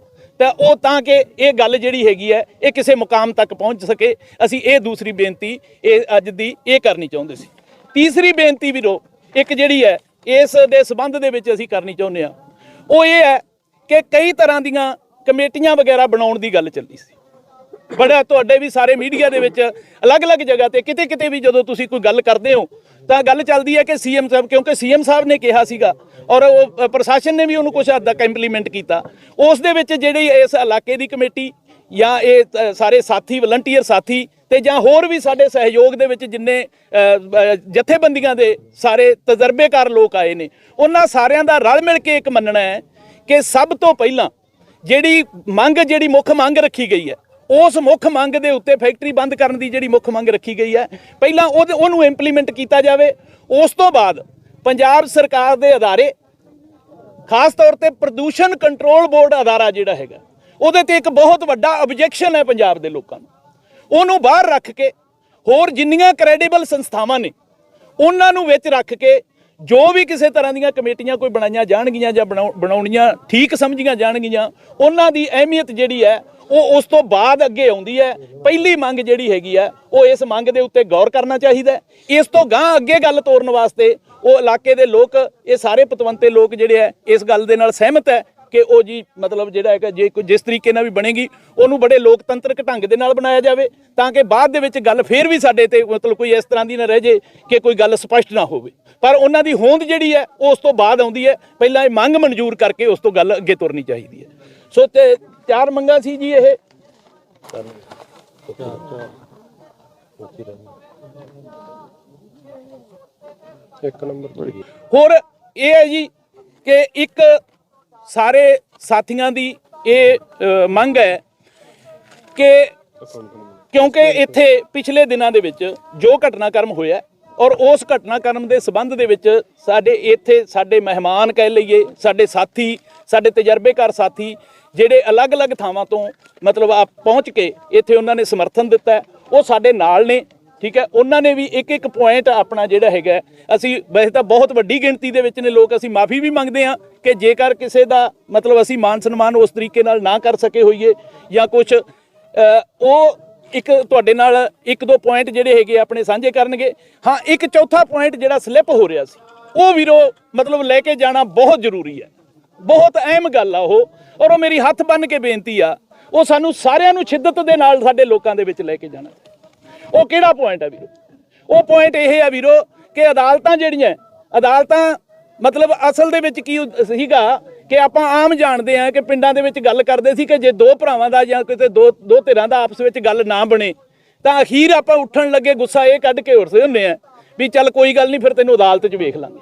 ਤਾਂ ਕਿ ਇਹ ਗੱਲ ਜਿਹੜੀ ਹੈਗੀ ਹੈ ਇਹ ਕਿਸੇ ਮੁਕਾਮ ਤੱਕ ਪਹੁੰਚ ਸਕੇ। ਅਸੀਂ ਇਹ ਦੂਸਰੀ ਬੇਨਤੀ ਇਹ ਅੱਜ ਦੀ ਇਹ ਕਰਨੀ ਚਾਹੁੰਦੇ ਸੀ। ਤੀਸਰੀ ਬੇਨਤੀ ਵੀਰੋ, ਇੱਕ ਜਿਹੜੀ ਹੈ ਇਸ ਦੇ ਸੰਬੰਧ ਦੇ ਵਿੱਚ ਅਸੀਂ ਕਰਨੀ ਚਾਹੁੰਦੇ ਹਾਂ, ਉਹ ਇਹ ਹੈ ਕਿ ਕਈ ਤਰ੍ਹਾਂ ਦੀਆਂ ਕਮੇਟੀਆਂ ਵਗੈਰਾ ਬਣਾਉਣ ਦੀ ਗੱਲ ਚੱਲੀ ਸੀ। ਬੜਾ ਤੁਹਾਡੇ ਵੀ ਸਾਰੇ ਮੀਡੀਆ ਦੇ ਵਿੱਚ ਅਲੱਗ-ਅਲੱਗ ਜਗ੍ਹਾ ਤੇ ਕਿਤੇ ਵੀ ਜਦੋਂ ਤੁਸੀਂ ਕੋਈ ਗੱਲ ਕਰਦੇ ਹੋ ਤਾਂ ਗੱਲ ਚੱਲਦੀ ਹੈ ਕਿ ਸੀਐਮ ਸਾਹਿਬ, ਕਿਉਂਕਿ ਸੀਐਮ ਸਾਹਿਬ ਨੇ ਕਿਹਾ ਸੀਗਾ ਔਰ ਉਹ ਪ੍ਰਸ਼ਾਸਨ ਨੇ ਵੀ ਉਹਨੂੰ ਕੁਝ ਹੱਦ ਤੱਕ ਇੰਪਲੀਮੈਂਟ ਕੀਤਾ। ਉਸ ਦੇ ਵਿੱਚ ਜਿਹੜੀ ਇਸ ਇਲਾਕੇ ਦੀ ਕਮੇਟੀ ਜਾਂ ਇਹ ਸਾਰੇ ਸਾਥੀ, ਵਲੰਟੀਅਰ ਸਾਥੀ, ਤੇ ਜਾਂ ਹੋਰ ਵੀ ਸਾਡੇ ਸਹਿਯੋਗ ਦੇ ਵਿੱਚ ਜਿੰਨੇ ਜਥੇਬੰਦੀਆਂ ਦੇ ਸਾਰੇ ਤਜਰਬੇਕਾਰ ਲੋਕ ਆਏ ਨੇ, ਉਹਨਾਂ ਸਾਰਿਆਂ ਦਾ ਰਲ ਮਿਲ ਕੇ ਇੱਕ ਮੰਨਣਾ ਹੈ ਕਿ ਸਭ ਤੋਂ ਪਹਿਲਾਂ ਜਿਹੜੀ ਮੁੱਖ ਮੰਗ ਰੱਖੀ ਗਈ ਹੈ, ਉਸ ਮੁੱਖ ਮੰਗ ਦੇ ਉੱਤੇ ਫੈਕਟਰੀ ਬੰਦ ਕਰਨ ਦੀ ਜਿਹੜੀ ਮੁੱਖ ਮੰਗ ਰੱਖੀ ਗਈ ਹੈ, ਪਹਿਲਾਂ ਉਹਨੂੰ ਇੰਪਲੀਮੈਂਟ ਕੀਤਾ ਜਾਵੇ। ਉਸ ਤੋਂ ਬਾਅਦ ਪੰਜਾਬ ਸਰਕਾਰ ਦੇ ਅਦਾਰੇ, ਖਾਸ ਤੌਰ ਤੇ ਪ੍ਰਦੂਸ਼ਣ ਕੰਟਰੋਲ ਬੋਰਡ ਅਦਾਰਾ ਜਿਹੜਾ ਹੈਗਾ, ਉਹਦੇ ਤੇ ਇੱਕ ਬਹੁਤ ਵੱਡਾ ਆਬਜੈਕਸ਼ਨ ਹੈ ਪੰਜਾਬ ਦੇ ਲੋਕਾਂ ਨੂੰ, ਉਹਨੂੰ ਬਾਹਰ ਰੱਖ ਕੇ ਹੋਰ ਜਿੰਨੀਆਂ ਕ੍ਰੈਡੀਬਲ ਸੰਸਥਾਵਾਂ ਨੇ ਉਹਨਾਂ ਨੂੰ ਵਿੱਚ ਰੱਖ ਕੇ ਜੋ ਵੀ ਕਿਸੇ ਤਰ੍ਹਾਂ ਦੀਆਂ ਕਮੇਟੀਆਂ ਕੋਈ ਬਣਾਈਆਂ ਜਾਣਗੀਆਂ ਜਾਂ ਬਣਾਉਣੀਆਂ ਠੀਕ ਸਮਝੀਆਂ ਜਾਣਗੀਆਂ, ਉਹਨਾਂ ਦੀ ਅਹਿਮੀਅਤ ਜਿਹੜੀ ਹੈ ਉਹ ਉਸ ਤੋਂ ਬਾਅਦ ਅੱਗੇ ਆਉਂਦੀ ਹੈ। ਪਹਿਲੀ ਮੰਗ ਜਿਹੜੀ ਹੈਗੀ ਆ ਉਹ ਇਸ ਮੰਗ ਦੇ ਉੱਤੇ ਗੌਰ ਕਰਨਾ ਚਾਹੀਦਾ। ਇਸ ਤੋਂ ਗਾਂਹ ਅੱਗੇ ਗੱਲ ਤੋਰਨ ਵਾਸਤੇ ਉਹ ਇਲਾਕੇ ਦੇ ਲੋਕ, ਇਹ ਸਾਰੇ ਪਤਵੰਤੇ ਲੋਕ ਜਿਹੜੇ ਹੈ ਇਸ ਗੱਲ ਦੇ ਨਾਲ ਸਹਿਮਤ ਹੈ ਕਿ ਉਹ ਜੀ ਮਤਲਬ ਜਿਹੜਾ ਹੈਗਾ ਜੇ ਕੋਈ ਜਿਸ ਤਰੀਕੇ ਨਾਲ ਵੀ ਬਣੇਗੀ ਉਹਨੂੰ ਬੜੇ ਲੋਕਤੰਤਰਕ ਢੰਗ ਦੇ ਨਾਲ ਬਣਾਇਆ ਜਾਵੇ, ਤਾਂ ਕਿ ਬਾਅਦ ਦੇ ਵਿੱਚ ਗੱਲ ਫੇਰ ਵੀ ਸਾਡੇ ਤੇ ਮਤਲਬ ਕੋਈ ਇਸ ਤਰ੍ਹਾਂ ਦੀ ਨਾ ਰਹਿ ਜੇ ਕਿ ਕੋਈ ਗੱਲ ਸਪਸ਼ਟ ਨਾ ਹੋਵੇ। ਪਰ ਉਹਨਾਂ ਦੀ ਹੋਂਦ ਜਿਹੜੀ ਹੈ ਉਸ ਤੋਂ ਬਾਅਦ ਆਉਂਦੀ ਹੈ, ਪਹਿਲਾਂ ਇਹ ਮੰਗ ਮਨਜ਼ੂਰ ਕਰਕੇ ਉਸ ਤੋਂ ਗੱਲ ਅੱਗੇ ਤੁਰਨੀ ਚਾਹੀਦੀ ਹੈ। ਸੋ ਤੇ 4 ਮੰਗਾਂ ਸੀ ਜੀ ਇਹ। ਹੋਰ ਇਹ ਹੈ ਜੀ ਕਿ ਇੱਕ ਸਾਰੇ ਸਾਥੀਆਂ ਦੀ ਇਹ ਮੰਗ ਹੈ ਕਿ ਕਿਉਂਕਿ ਇੱਥੇ ਪਿਛਲੇ ਦਿਨਾਂ ਦੇ ਵਿੱਚ ਜੋ ਘਟਨਾਕ੍ਰਮ ਹੋਇਆ ਔਰ ਉਸ ਘਟਨਾਕ੍ਰਮ ਦੇ ਸਬੰਧ ਦੇ ਵਿੱਚ ਸਾਡੇ ਇੱਥੇ ਸਾਡੇ ਮਹਿਮਾਨ ਕਹਿ ਲਈਏ, ਸਾਡੇ ਸਾਥੀ, ਸਾਡੇ ਤਜਰਬੇਕਾਰ ਸਾਥੀ ਜਿਹੜੇ ਅਲੱਗ-ਅਲੱਗ ਥਾਵਾਂ ਤੋਂ ਮਤਲਬ ਆ ਪਹੁੰਚ ਕੇ ਇੱਥੇ ਉਹਨਾਂ ਨੇ ਸਮਰਥਨ ਦਿੱਤਾ, ਉਹ ਸਾਡੇ ਨਾਲ ਨੇ। ਠੀਕ ਹੈ, ਉਹਨਾਂ ਨੇ ਵੀ ਇੱਕ ਪੁਆਇੰਟ ਆਪਣਾ ਜਿਹੜਾ ਹੈਗਾ, ਅਸੀਂ ਵੈਸੇ ਤਾਂ ਬਹੁਤ ਵੱਡੀ ਗਿਣਤੀ ਦੇ ਵਿੱਚ ਨੇ ਲੋਕ, ਅਸੀਂ ਮਾਫੀ ਵੀ ਮੰਗਦੇ ਹਾਂ ਕਿ ਜੇਕਰ ਕਿਸੇ ਦਾ ਮਤਲਬ ਅਸੀਂ ਮਾਨ ਸਨਮਾਨ ਉਸ ਤਰੀਕੇ ਨਾਲ ਨਾ ਕਰ ਸਕੇ ਹੋਈਏ ਜਾਂ ਕੁਝ, ਉਹ ਇੱਕ ਤੁਹਾਡੇ ਨਾਲ 1-2 ਪੁਆਇੰਟ ਜਿਹੜੇ ਹੈਗੇ ਆਪਣੇ ਸਾਂਝੇ ਕਰਨਗੇ। ਹਾਂ, ਇੱਕ ਚੌਥਾ ਪੁਆਇੰਟ ਜਿਹੜਾ ਸਲਿੱਪ ਹੋ ਰਿਹਾ ਸੀ ਉਹ ਵੀਰੋ ਮਤਲਬ ਲੈ ਕੇ ਜਾਣਾ ਬਹੁਤ ਜ਼ਰੂਰੀ ਹੈ, ਬਹੁਤ ਅਹਿਮ ਗੱਲ ਆ ਉਹ, ਔਰ ਉਹ ਮੇਰੀ ਹੱਥ ਬੰਨ੍ਹ ਕੇ ਬੇਨਤੀ ਆ, ਉਹ ਸਾਨੂੰ ਸਾਰਿਆਂ ਨੂੰ ਸ਼ਿੱਦਤ ਦੇ ਨਾਲ ਸਾਡੇ ਲੋਕਾਂ ਦੇ ਵਿੱਚ ਲੈ ਕੇ ਜਾਣਾ। ਉਹ ਕਿਹੜਾ ਪੁਆਇੰਟ ਹੈ ਵੀਰੋ? ਉਹ ਪੁਆਇੰਟ ਇਹ ਆ ਵੀਰੋ ਕਿ ਅਦਾਲਤਾਂ ਜਿਹੜੀਆਂ, ਅਦਾਲਤਾਂ ਮਤਲਬ ਅਸਲ ਦੇ ਵਿੱਚ ਕੀ ਸੀਗਾ ਕਿ ਆਪਾਂ ਆਮ ਜਾਣਦੇ ਹਾਂ ਕਿ ਪਿੰਡਾਂ ਦੇ ਵਿੱਚ ਗੱਲ ਕਰਦੇ ਸੀ ਕਿ ਜੇ 2 ਭਰਾਵਾਂ ਦਾ ਜਾਂ ਕਿਤੇ ਦੋ ਧਿਰਾਂ ਦਾ ਆਪਸ ਵਿੱਚ ਗੱਲ ਨਾ ਬਣੇ ਤਾਂ ਅਖੀਰ ਆਪਾਂ ਉੱਠਣ ਲੱਗੇ ਗੁੱਸਾ ਇਹ ਕੱਢ ਕੇ ਉੱਠਦੇ ਹੁੰਦੇ ਆ ਵੀ ਚੱਲ ਕੋਈ ਗੱਲ ਨਹੀਂ, ਫਿਰ ਤੈਨੂੰ ਅਦਾਲਤ 'ਚ ਵੇਖ ਲਾਂਗੇ।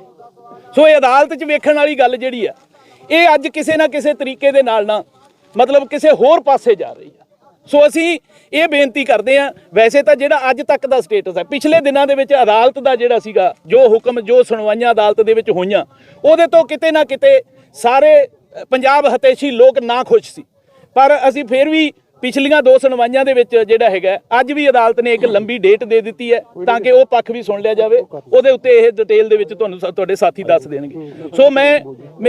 ਸੋ ਇਹ ਅਦਾਲਤ 'ਚ ਵੇਖਣ ਵਾਲੀ ਗੱਲ ਜਿਹੜੀ ਆ, ਇਹ ਅੱਜ ਕਿਸੇ ਨਾ ਕਿਸੇ ਤਰੀਕੇ ਦੇ ਨਾਲ ਨਾ ਮਤਲਬ ਕਿਸੇ ਹੋਰ ਪਾਸੇ ਜਾ ਰਹੀ ਆ। ਸੋ ਅਸੀਂ ਇਹ ਬੇਨਤੀ ਕਰਦੇ ਹਾਂ, ਵੈਸੇ ਤਾਂ ਜਿਹੜਾ ਅੱਜ ਤੱਕ ਦਾ ਸਟੇਟਸ ਹੈ, ਪਿਛਲੇ ਦਿਨਾਂ ਦੇ ਵਿੱਚ ਅਦਾਲਤ ਦਾ ਜਿਹੜਾ ਸੀਗਾ ਜੋ ਹੁਕਮ, ਜੋ ਸੁਣਵਾਈਆਂ ਅਦਾਲਤ ਦੇ ਵਿੱਚ ਹੋਈਆਂ, ਉਹਦੇ ਤੋਂ ਕਿਤੇ ਨਾ ਕਿਤੇ ਸਾਰੇ ਪੰਜਾਬ ਹਤੈਸ਼ੀ ਲੋਕ ਨਾ ਖੁਸ਼ ਸੀ। ਪਰ ਅਸੀਂ ਫਿਰ ਵੀ ਪਿਛਲੀਆਂ 2 ਸੁਣਵਾਈਆਂ ਦੇ ਵਿੱਚ ਜਿਹੜਾ ਹੈਗਾ, ਅੱਜ ਵੀ ਅਦਾਲਤ ਨੇ ਇੱਕ ਲੰਬੀ ਡੇਟ ਦੇ ਦਿੱਤੀ ਹੈ ਤਾਂ ਕਿ ਉਹ ਪੱਖ ਵੀ ਸੁਣ ਲਿਆ ਜਾਵੇ। ਉਹਦੇ ਉੱਤੇ ਇਹ ਡਿਟੇਲ ਦੇ ਵਿੱਚ ਤੁਹਾਨੂੰ ਤੁਹਾਡੇ ਸਾਥੀ ਦੱਸ ਦੇਣਗੇ। ਸੋ ਮੈਂ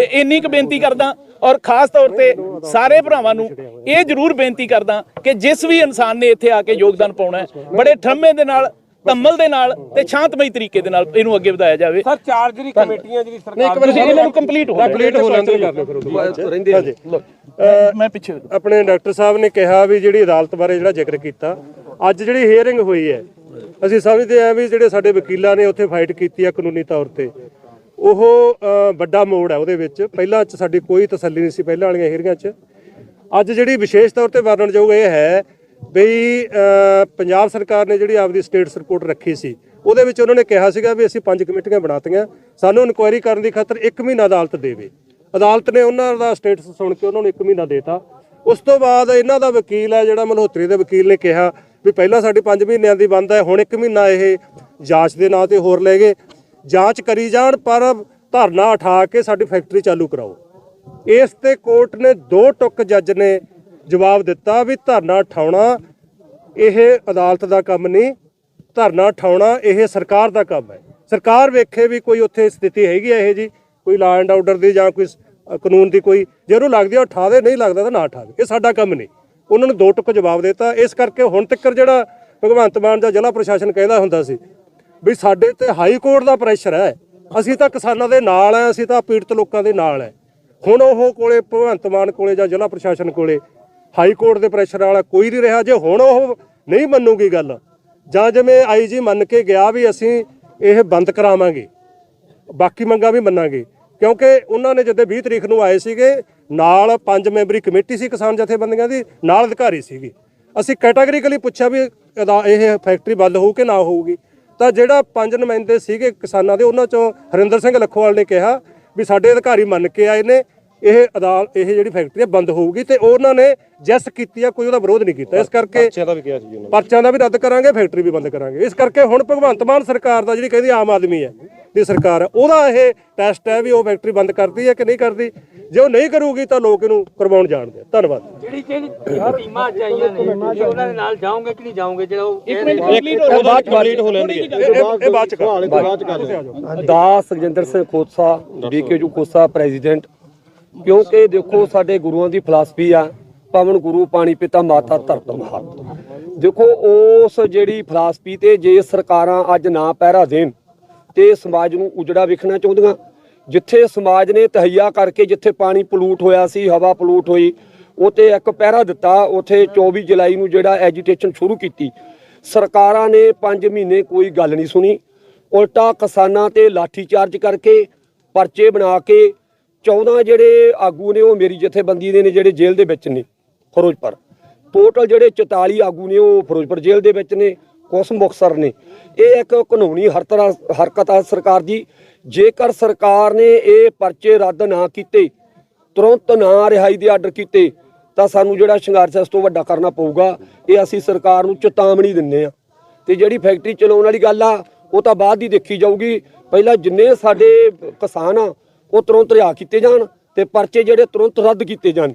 ਇੰਨੀ ਕੁ ਬੇਨਤੀ ਕਰਦਾ, ਔਰ ਖਾਸ ਤੌਰ ਤੇ ਸਾਰੇ ਭਰਾਵਾਂ ਨੂੰ ਇਹ ਜ਼ਰੂਰ ਬੇਨਤੀ ਕਰਦਾ ਕਿ ਜਿਸ ਵੀ ਇਨਸਾਨ ਨੇ ਇੱਥੇ ਆ ਕੇ ਯੋਗਦਾਨ ਪਾਉਣਾ ਹੈ, ਬੜੇ ਠਰਮੇ ਦੇ ਨਾਲ, ਧੰਮਲ ਦੇ ਨਾਲ ਤੇ ਸ਼ਾਂਤਮਈ ਤਰੀਕੇ ਦੇ ਨਾਲ ਇਹਨੂੰ ਅੱਗੇ ਵਧਾਇਆ ਜਾਵੇ। ਸਰ, 4 ਜਿਹੜੀ ਕਮੇਟੀਆਂ ਜਿਹੜੀ ਸਰਕਾਰ ਤੁਸੀਂ ਇਹਨਾਂ ਨੂੰ ਕੰਪਲੀਟ ਹੋ ਲੈਂਦੇ ਰਹਿੰਦੇ ਆ ਜੀ। ਮੈਂ ਪਿੱਛੇ ਆਪਣੇ ਡਾਕਟਰ ਸਾਹਿਬ ਨੇ ਕਿਹਾ ਵੀ ਜਿਹੜੀ ਅਦਾਲਤ ਬਾਰੇ ਜਿਹੜਾ ਜ਼ਿਕਰ ਕੀਤਾ, ਅੱਜ ਜਿਹੜੀ ਹੀਅਰਿੰਗ ਹੋਈ ਹੈ, ਅਸੀਂ ਸਮਝਦੇ ਹਾਂ ਵੀ ਜਿਹੜੇ ਸਾਡੇ ਵਕੀਲਾਂ ਨੇ ਉੱਥੇ ਫਾਈਟ ਕੀਤੀ ਆ ਕਾਨੂੰਨੀ ਤੌਰ ਤੇ, ਉਹ ਵੱਡਾ ਮੋੜ ਹੈ ਉਹਦੇ ਵਿੱਚ। ਪਹਿਲਾਂ 'ਚ ਸਾਡੀ ਕੋਈ ਤਸੱਲੀ ਨਹੀਂ ਸੀ ਪਹਿਲਾਂ ਵਾਲੀਆਂ ਹੀਅਰਿੰਗਾਂ 'ਚ। ਅੱਜ ਜਿਹੜੀ ਵਿਸ਼ੇਸ਼ ਤੌਰ ਤੇ ਵਰਣਨਯੋਗ ਇਹ ਹੈ ਵੀ ਪੰਜਾਬ ਸਰਕਾਰ ਨੇ ਜਿਹੜੀ ਆਪਦੀ ਸਟੇਟਸ ਰਿਪੋਰਟ ਰੱਖੀ ਸੀ, ਉਹਦੇ ਵਿੱਚ ਉਹਨਾਂ ਨੇ ਕਿਹਾ ਸੀਗਾ ਵੀ ਅਸੀਂ 5 ਕਮੇਟੀਆਂ ਬਣਾਤੀਆਂ, ਸਾਨੂੰ ਇਨਕੁਆਇਰੀ ਕਰਨ ਦੀ ਖਾਤਰ 1 ਮਹੀਨਾ ਅਦਾਲਤ ਦੇਵੇ। ਅਦਾਲਤ ਨੇ ਉਹਨਾਂ ਦਾ ਸਟੇਟਸ ਸੁਣ ਕੇ ਉਹਨਾਂ ਨੂੰ 1 ਮਹੀਨਾ ਦੇਤਾ। ਉਸ ਤੋਂ ਬਾਅਦ ਇਹਨਾਂ ਦਾ ਵਕੀਲ ਹੈ ਜਿਹੜਾ ਮਲਹੋਤਰੀ ਦੇ ਵਕੀਲ ਨੇ ਕਿਹਾ ਵੀ ਪਹਿਲਾਂ ਸਾਡੀ 5 ਮਹੀਨਿਆਂ ਦੀ ਬੰਦ ਹੈ, ਹੁਣ 1 ਮਹੀਨਾ ਇਹ ਜਾਂਚ ਦੇ ਨਾਂ ਤੇ ਹੋਰ ਲੈ ਗਏ। ਜਾਂਚ ਕਰੀ ਜਾਣ ਪਰ ਧਰਨਾ ਉਠਾ ਕੇ ਸਾਡੀ ਫੈਕਟਰੀ ਚਾਲੂ ਕਰਾਓ। ਇਸ ਤੇ ਕੋਰਟ ਨੇ 2 ਟੁਕ ਜੱਜ ਨੇ ਜਵਾਬ ਦਿੱਤਾ ਵੀ ਧਰਨਾ ਉਠਾਉਣਾ ਇਹ ਅਦਾਲਤ ਦਾ ਕੰਮ ਨਹੀਂ, ਧਰਨਾ ਉਠਾਉਣਾ ਇਹ ਸਰਕਾਰ ਦਾ ਕੰਮ ਹੈ। ਸਰਕਾਰ ਵੇਖੇ ਵੀ ਕੋਈ ਉੱਥੇ ਸਥਿਤੀ ਹੈਗੀ ਹੈ ਇਹ ਜੀ, ਕੋਈ ਲਾ ਐਂਡ ਆਰਡਰ ਦੀ ਜਾਂ ਕੋਈ ਕਾਨੂੰਨ ਦੀ, ਕੋਈ ਜੇ ਉਹਨੂੰ ਲੱਗਦੀ ਆ ਉਠਾ ਦੇ, ਨਹੀਂ ਲੱਗਦਾ ਤਾਂ ਨਾ ਉਠਾਵੇ, ਇਹ ਸਾਡਾ ਕੰਮ ਨਹੀਂ। ਉਹਨਾਂ ਨੂੰ 2 ਟੁਕ ਜਵਾਬ ਦਿੱਤਾ। ਇਸ ਕਰਕੇ ਹੁਣ ਤੱਕ ਜਿਹੜਾ ਭਗਵੰਤ ਮਾਨ ਦਾ ਜ਼ਿਲ੍ਹਾ ਪ੍ਰਸ਼ਾਸਨ ਕਹਿੰਦਾ ਹੁੰਦਾ ਸੀ ਵੀ ਸਾਡੇ ਤੇ ਹਾਈ ਕੋਰਟ ਦਾ ਪ੍ਰੈਸ਼ਰ ਹੈ, ਅਸੀਂ ਤਾਂ ਕਿਸਾਨਾਂ ਦੇ ਨਾਲ ਆ, ਅਸੀਂ ਤਾਂ ਪੀੜਤ ਲੋਕਾਂ ਦੇ ਨਾਲ ਹੈ। ਹੁਣ ਉਹ ਕੋਲੇ ਭਗਵੰਤ ਮਾਨ ਕੋਲੇ ਜਾਂ ਜ਼ਿਲ੍ਹਾ ਪ੍ਰਸ਼ਾਸਨ ਕੋਲੇ ਹਾਈ ਕੋਰਟ ਦੇ ਪ੍ਰੈਸ਼ਰ ਵਾਲਾ ਕੋਈ ਨਹੀਂ ਰਿਹਾ। ਜੇ ਹੁਣ ਉਹ ਨਹੀਂ ਮੰਨੂਗੀ ਗੱਲ, ਜਾਂ ਜਿਵੇਂ IG ਮੰਨ ਕੇ ਗਿਆ ਵੀ ਅਸੀਂ ਇਹ ਬੰਦ ਕਰਾਵਾਂਗੇ, ਬਾਕੀ ਮੰਗਾਂ ਵੀ ਮੰਨਾਂਗੇ, ਕਿਉਂਕਿ ਉਹਨਾਂ ਨੇ ਜਦੋਂ 20 ਤਰੀਕ ਨੂੰ ਆਏ ਸੀਗੇ, ਨਾਲ 5 ਮੈਂਬਰੀ ਕਮੇਟੀ ਸੀ ਕਿਸਾਨ ਜਥੇਬੰਦੀਆਂ ਦੀ, ਨਾਲ ਅਧਿਕਾਰੀ ਸੀਗੀ। ਅਸੀਂ ਕੈਟਾਗਰੀਕਲੀ ਪੁੱਛਿਆ ਵੀ ਇਹ ਫੈਕਟਰੀ ਬੰਦ ਹੋਊ ਕਿ ਨਾ ਹੋਊਗੀ, ਤਾਂ ਜਿਹੜਾ 5 ਨੁਮਾਇੰਦੇ ਸੀਗੇ ਕਿਸਾਨਾਂ ਦੇ, ਉਹਨਾਂ ਚੋਂ ਹਰਿੰਦਰ ਸਿੰਘ ਲੱਖੋਵਾਲ ਨੇ ਕਿਹਾ ਵੀ ਸਾਡੇ ਅਧਿਕਾਰੀ ਮੰਨ ਕੇ ਆਏ ਨੇ ਇਹ ਜਿਹੜੀ ਫੈਕਟਰੀ ਬੰਦ ਹੋਊਗੀ, ਤੇ ਉਹਨਾਂ ਨੇ ਜੈਸ ਕੀਤੀ ਆ, ਕੋਈ ਉਹਦਾ ਵਿਰੋਧ ਨਹੀਂ ਕੀਤਾ। ਇਸ ਕਰਕੇ ਪਰਚਿਆਂ ਦਾ ਵੀ ਰੱਦ ਕਰਾਂਗੇ, ਫੈਕਟਰੀ ਵੀ ਬੰਦ ਕਰਾਂਗੇ। ਇਸ ਕਰਕੇ ਹੁਣ ਭਗਵੰਤ ਮਾਨ ਸਰਕਾਰ ਦਾ ਜਿਹੜੀ ਕਹਿੰਦੀ ਆਮ ਆਦਮੀ ਹੈ ਦੀ ਸਰਕਾਰ ਹੈ, ਉਹਦਾ ਇਹ ਟੈਸਟ ਹੈ ਵੀ ਉਹ ਫੈਕਟਰੀ ਬੰਦ ਕਰਦੀ ਹੈ ਕਿ ਨਹੀਂ ਕਰਦੀ। ਜੇ ਉਹ ਨਹੀਂ ਕਰੂਗੀ ਤਾਂ ਲੋਕ ਇਹਨੂੰ ਕਰਵਾਉਣ ਜਾਣਦੇ ਆ। ਧੰਨਵਾਦ। ਜਿਹੜੀ ਟੀਮਾਂ ਚਾਹੀਆਂ ਨੇ ਉਹਨਾਂ ਦੇ ਨਾਲ ਜਾਓਗੇ ਕਿ ਨਹੀਂ ਜਾਓਗੇ? ਜਿਹੜਾ ਉਹ ਕੰਪਲੀਟ ਹੋ ਲੈਂਦੀ ਹੈ, ਇਹ ਬਾਅਦ ਚ ਕਰ। ਦਾਸ ਸੁਖਜਿੰਦਰ ਸਿੰਘ ਖੋਸਾ, BKU ਖੋਸਾ ਪ੍ਰੈਜ਼ੀਡੈਂਟ। ਕਿਉਂਕਿ ਦੇਖੋ ਸਾਡੇ ਗੁਰੂਆਂ ਦੀ ਫਿਲਾਸਫੀ ਆ, ਪਵਨ ਗੁਰੂ ਪਾਣੀ ਪਿਤਾ ਮਾਤਾ ਧਰਤ ਮਹਤ। ਦੇਖੋ ਉਸ ਜਿਹੜੀ ਫਿਲਾਸਫੀ ਤੇ ਜੇ ਸਰਕਾਰਾਂ ਅੱਜ ਨਾ ਪਹਿਰਾ ਦੇਣ ਤੇ ਸਮਾਜ ਨੂੰ ਉਜੜਾ ਵੇਖਣਾ ਚਾਹੁੰਦੀਆਂ, ਜਿੱਥੇ ਸਮਾਜ ਨੇ ਤਹਈਆ ਕਰਕੇ, ਜਿੱਥੇ ਪਾਣੀ ਪਲੂਟ ਹੋਇਆ ਸੀ, ਹਵਾ ਪਲੂਟ ਹੋਈ, ਉਤੇ ਇੱਕ ਪਹਿਰਾ ਦਿੱਤਾ। ਉੱਥੇ 24 ਜੁਲਾਈ ਨੂੰ ਜਿਹੜਾ ਐਜੀਟੇਸ਼ਨ ਸ਼ੁਰੂ ਕੀਤੀ, ਸਰਕਾਰਾਂ ਨੇ 5 ਮਹੀਨੇ ਕੋਈ ਗੱਲ ਨਹੀਂ ਸੁਣੀ। ਉਲਟਾ ਕਿਸਾਨਾਂ ਤੇ ਲਾਠੀ ਚਾਰਜ ਕਰਕੇ, ਪਰਚੇ ਬਣਾ ਕੇ 14 ਜਿਹੜੇ ਆਗੂ ਨੇ ਉਹ ਮੇਰੀ ਜਥੇਬੰਦੀ ਦੇ ਨੇ, ਜਿਹੜੇ ਜੇਲ੍ਹ ਦੇ ਵਿੱਚ ਨੇ ਫਿਰੋਜ਼ਪੁਰ। ਟੋਟਲ ਜਿਹੜੇ 44 ਆਗੂ ਨੇ ਉਹ ਫਿਰੋਜ਼ਪੁਰ ਜੇਲ੍ਹ ਦੇ ਵਿੱਚ ਨੇ, ਕੁਛ ਮੁਕਤਸਰ ਨੇ। ਇਹ ਇੱਕ ਕਾਨੂੰਨੀ ਹਰਕਤ ਆ ਸਰਕਾਰ ਦੀ। ਜੇਕਰ ਸਰਕਾਰ ਨੇ ਇਹ ਪਰਚੇ ਰੱਦ ਨਾ ਕੀਤੇ, ਤੁਰੰਤ ਨਾ ਰਿਹਾਈ ਦੇ ਆਰਡਰ ਕੀਤੇ, ਤਾਂ ਸਾਨੂੰ ਜਿਹੜਾ ਸੰਘਰਸ਼ ਇਸ ਤੋਂ ਵੱਡਾ ਕਰਨਾ ਪਊਗਾ। ਇਹ ਅਸੀਂ ਸਰਕਾਰ ਨੂੰ ਚੇਤਾਵਨੀ ਦਿੰਦੇ ਆ। ਤੇ ਜਿਹੜੀ ਫੈਕਟਰੀ ਚਲਾਉਣ ਵਾਲੀ ਗੱਲ ਆ ਉਹ ਤਾਂ ਬਾਅਦ ਦੀ ਦੇਖੀ ਜਾਊਗੀ। ਪਹਿਲਾਂ ਜਿੰਨੇ ਸਾਡੇ ਕਿਸਾਨ ਆ ਉਹ ਤੁਰੰਤ ਰਿਹਾ ਕੀਤੇ ਜਾਣ ਤੇ ਪਰਚੇ ਜਿਹੜੇ ਤੁਰੰਤ ਰੱਦ ਕੀਤੇ ਜਾਣ।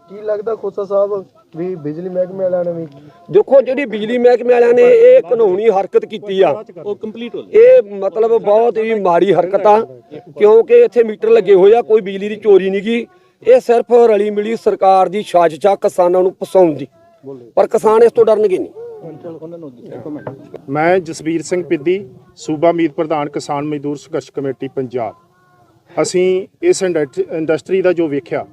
ਕੀ ਲੱਗਦਾ ਖੋਸਾ ਸਾਹਿਬ ਵੀ ਬਿਜਲੀ ਮਹਿਕਮੇ ਵਾਲਿਆਂ ਨੇ ਵੀ ਦੇਖੋ, ਜਿਹੜੀ ਬਿਜਲੀ ਮਹਿਕਮੇ ਵਾਲਿਆਂ ਨੇ ਇਹ ਕਾਨੂੰਨੀ ਹਰਕਤ ਕੀਤੀ ਆ, ਉਹ ਕੰਪਲੀਟ ਹੋ ਇਹ ਮਤਲਬ ਬਹੁਤ ਹੀ ਮਾੜੀ ਹਰਕਤ ਆ। ਕਿਉਂਕਿ ਇੱਥੇ ਮੀਟਰ ਲੱਗੇ ਹੋਏ ਆ, ਕੋਈ ਬਿਜਲੀ ਦੀ ਚੋਰੀ ਨਹੀਂ ਗੀ। ਇਹ ਸਿਰਫ ਰਲੀ ਮਿਲੀ ਸਰਕਾਰ ਦੀ ਸਾਜ਼ਿਸ਼ ਆ ਕਿਸਾਨਾਂ ਨੂੰ ਫਸਾਉਣ ਦੀ, ਪਰ ਕਿਸਾਨ ਇਸ ਤੋਂ ਡਰਨਗੇ ਨਹੀਂ। ਮੈਂ ਜਸਵੀਰ ਸਿੰਘ ਪਿੱਦੀ, ਸੂਬਾ ਮੀਤ ਪ੍ਰਧਾਨ ਕਿਸਾਨ ਮਜ਼ਦੂਰ ਸੰਘਰਸ਼ ਕਮੇਟੀ ਪੰਜਾਬ। ਅਸੀਂ ਇਸ ਇੰਡਸਟਰੀ ਦਾ ਜੋ ਵੇਖਿਆ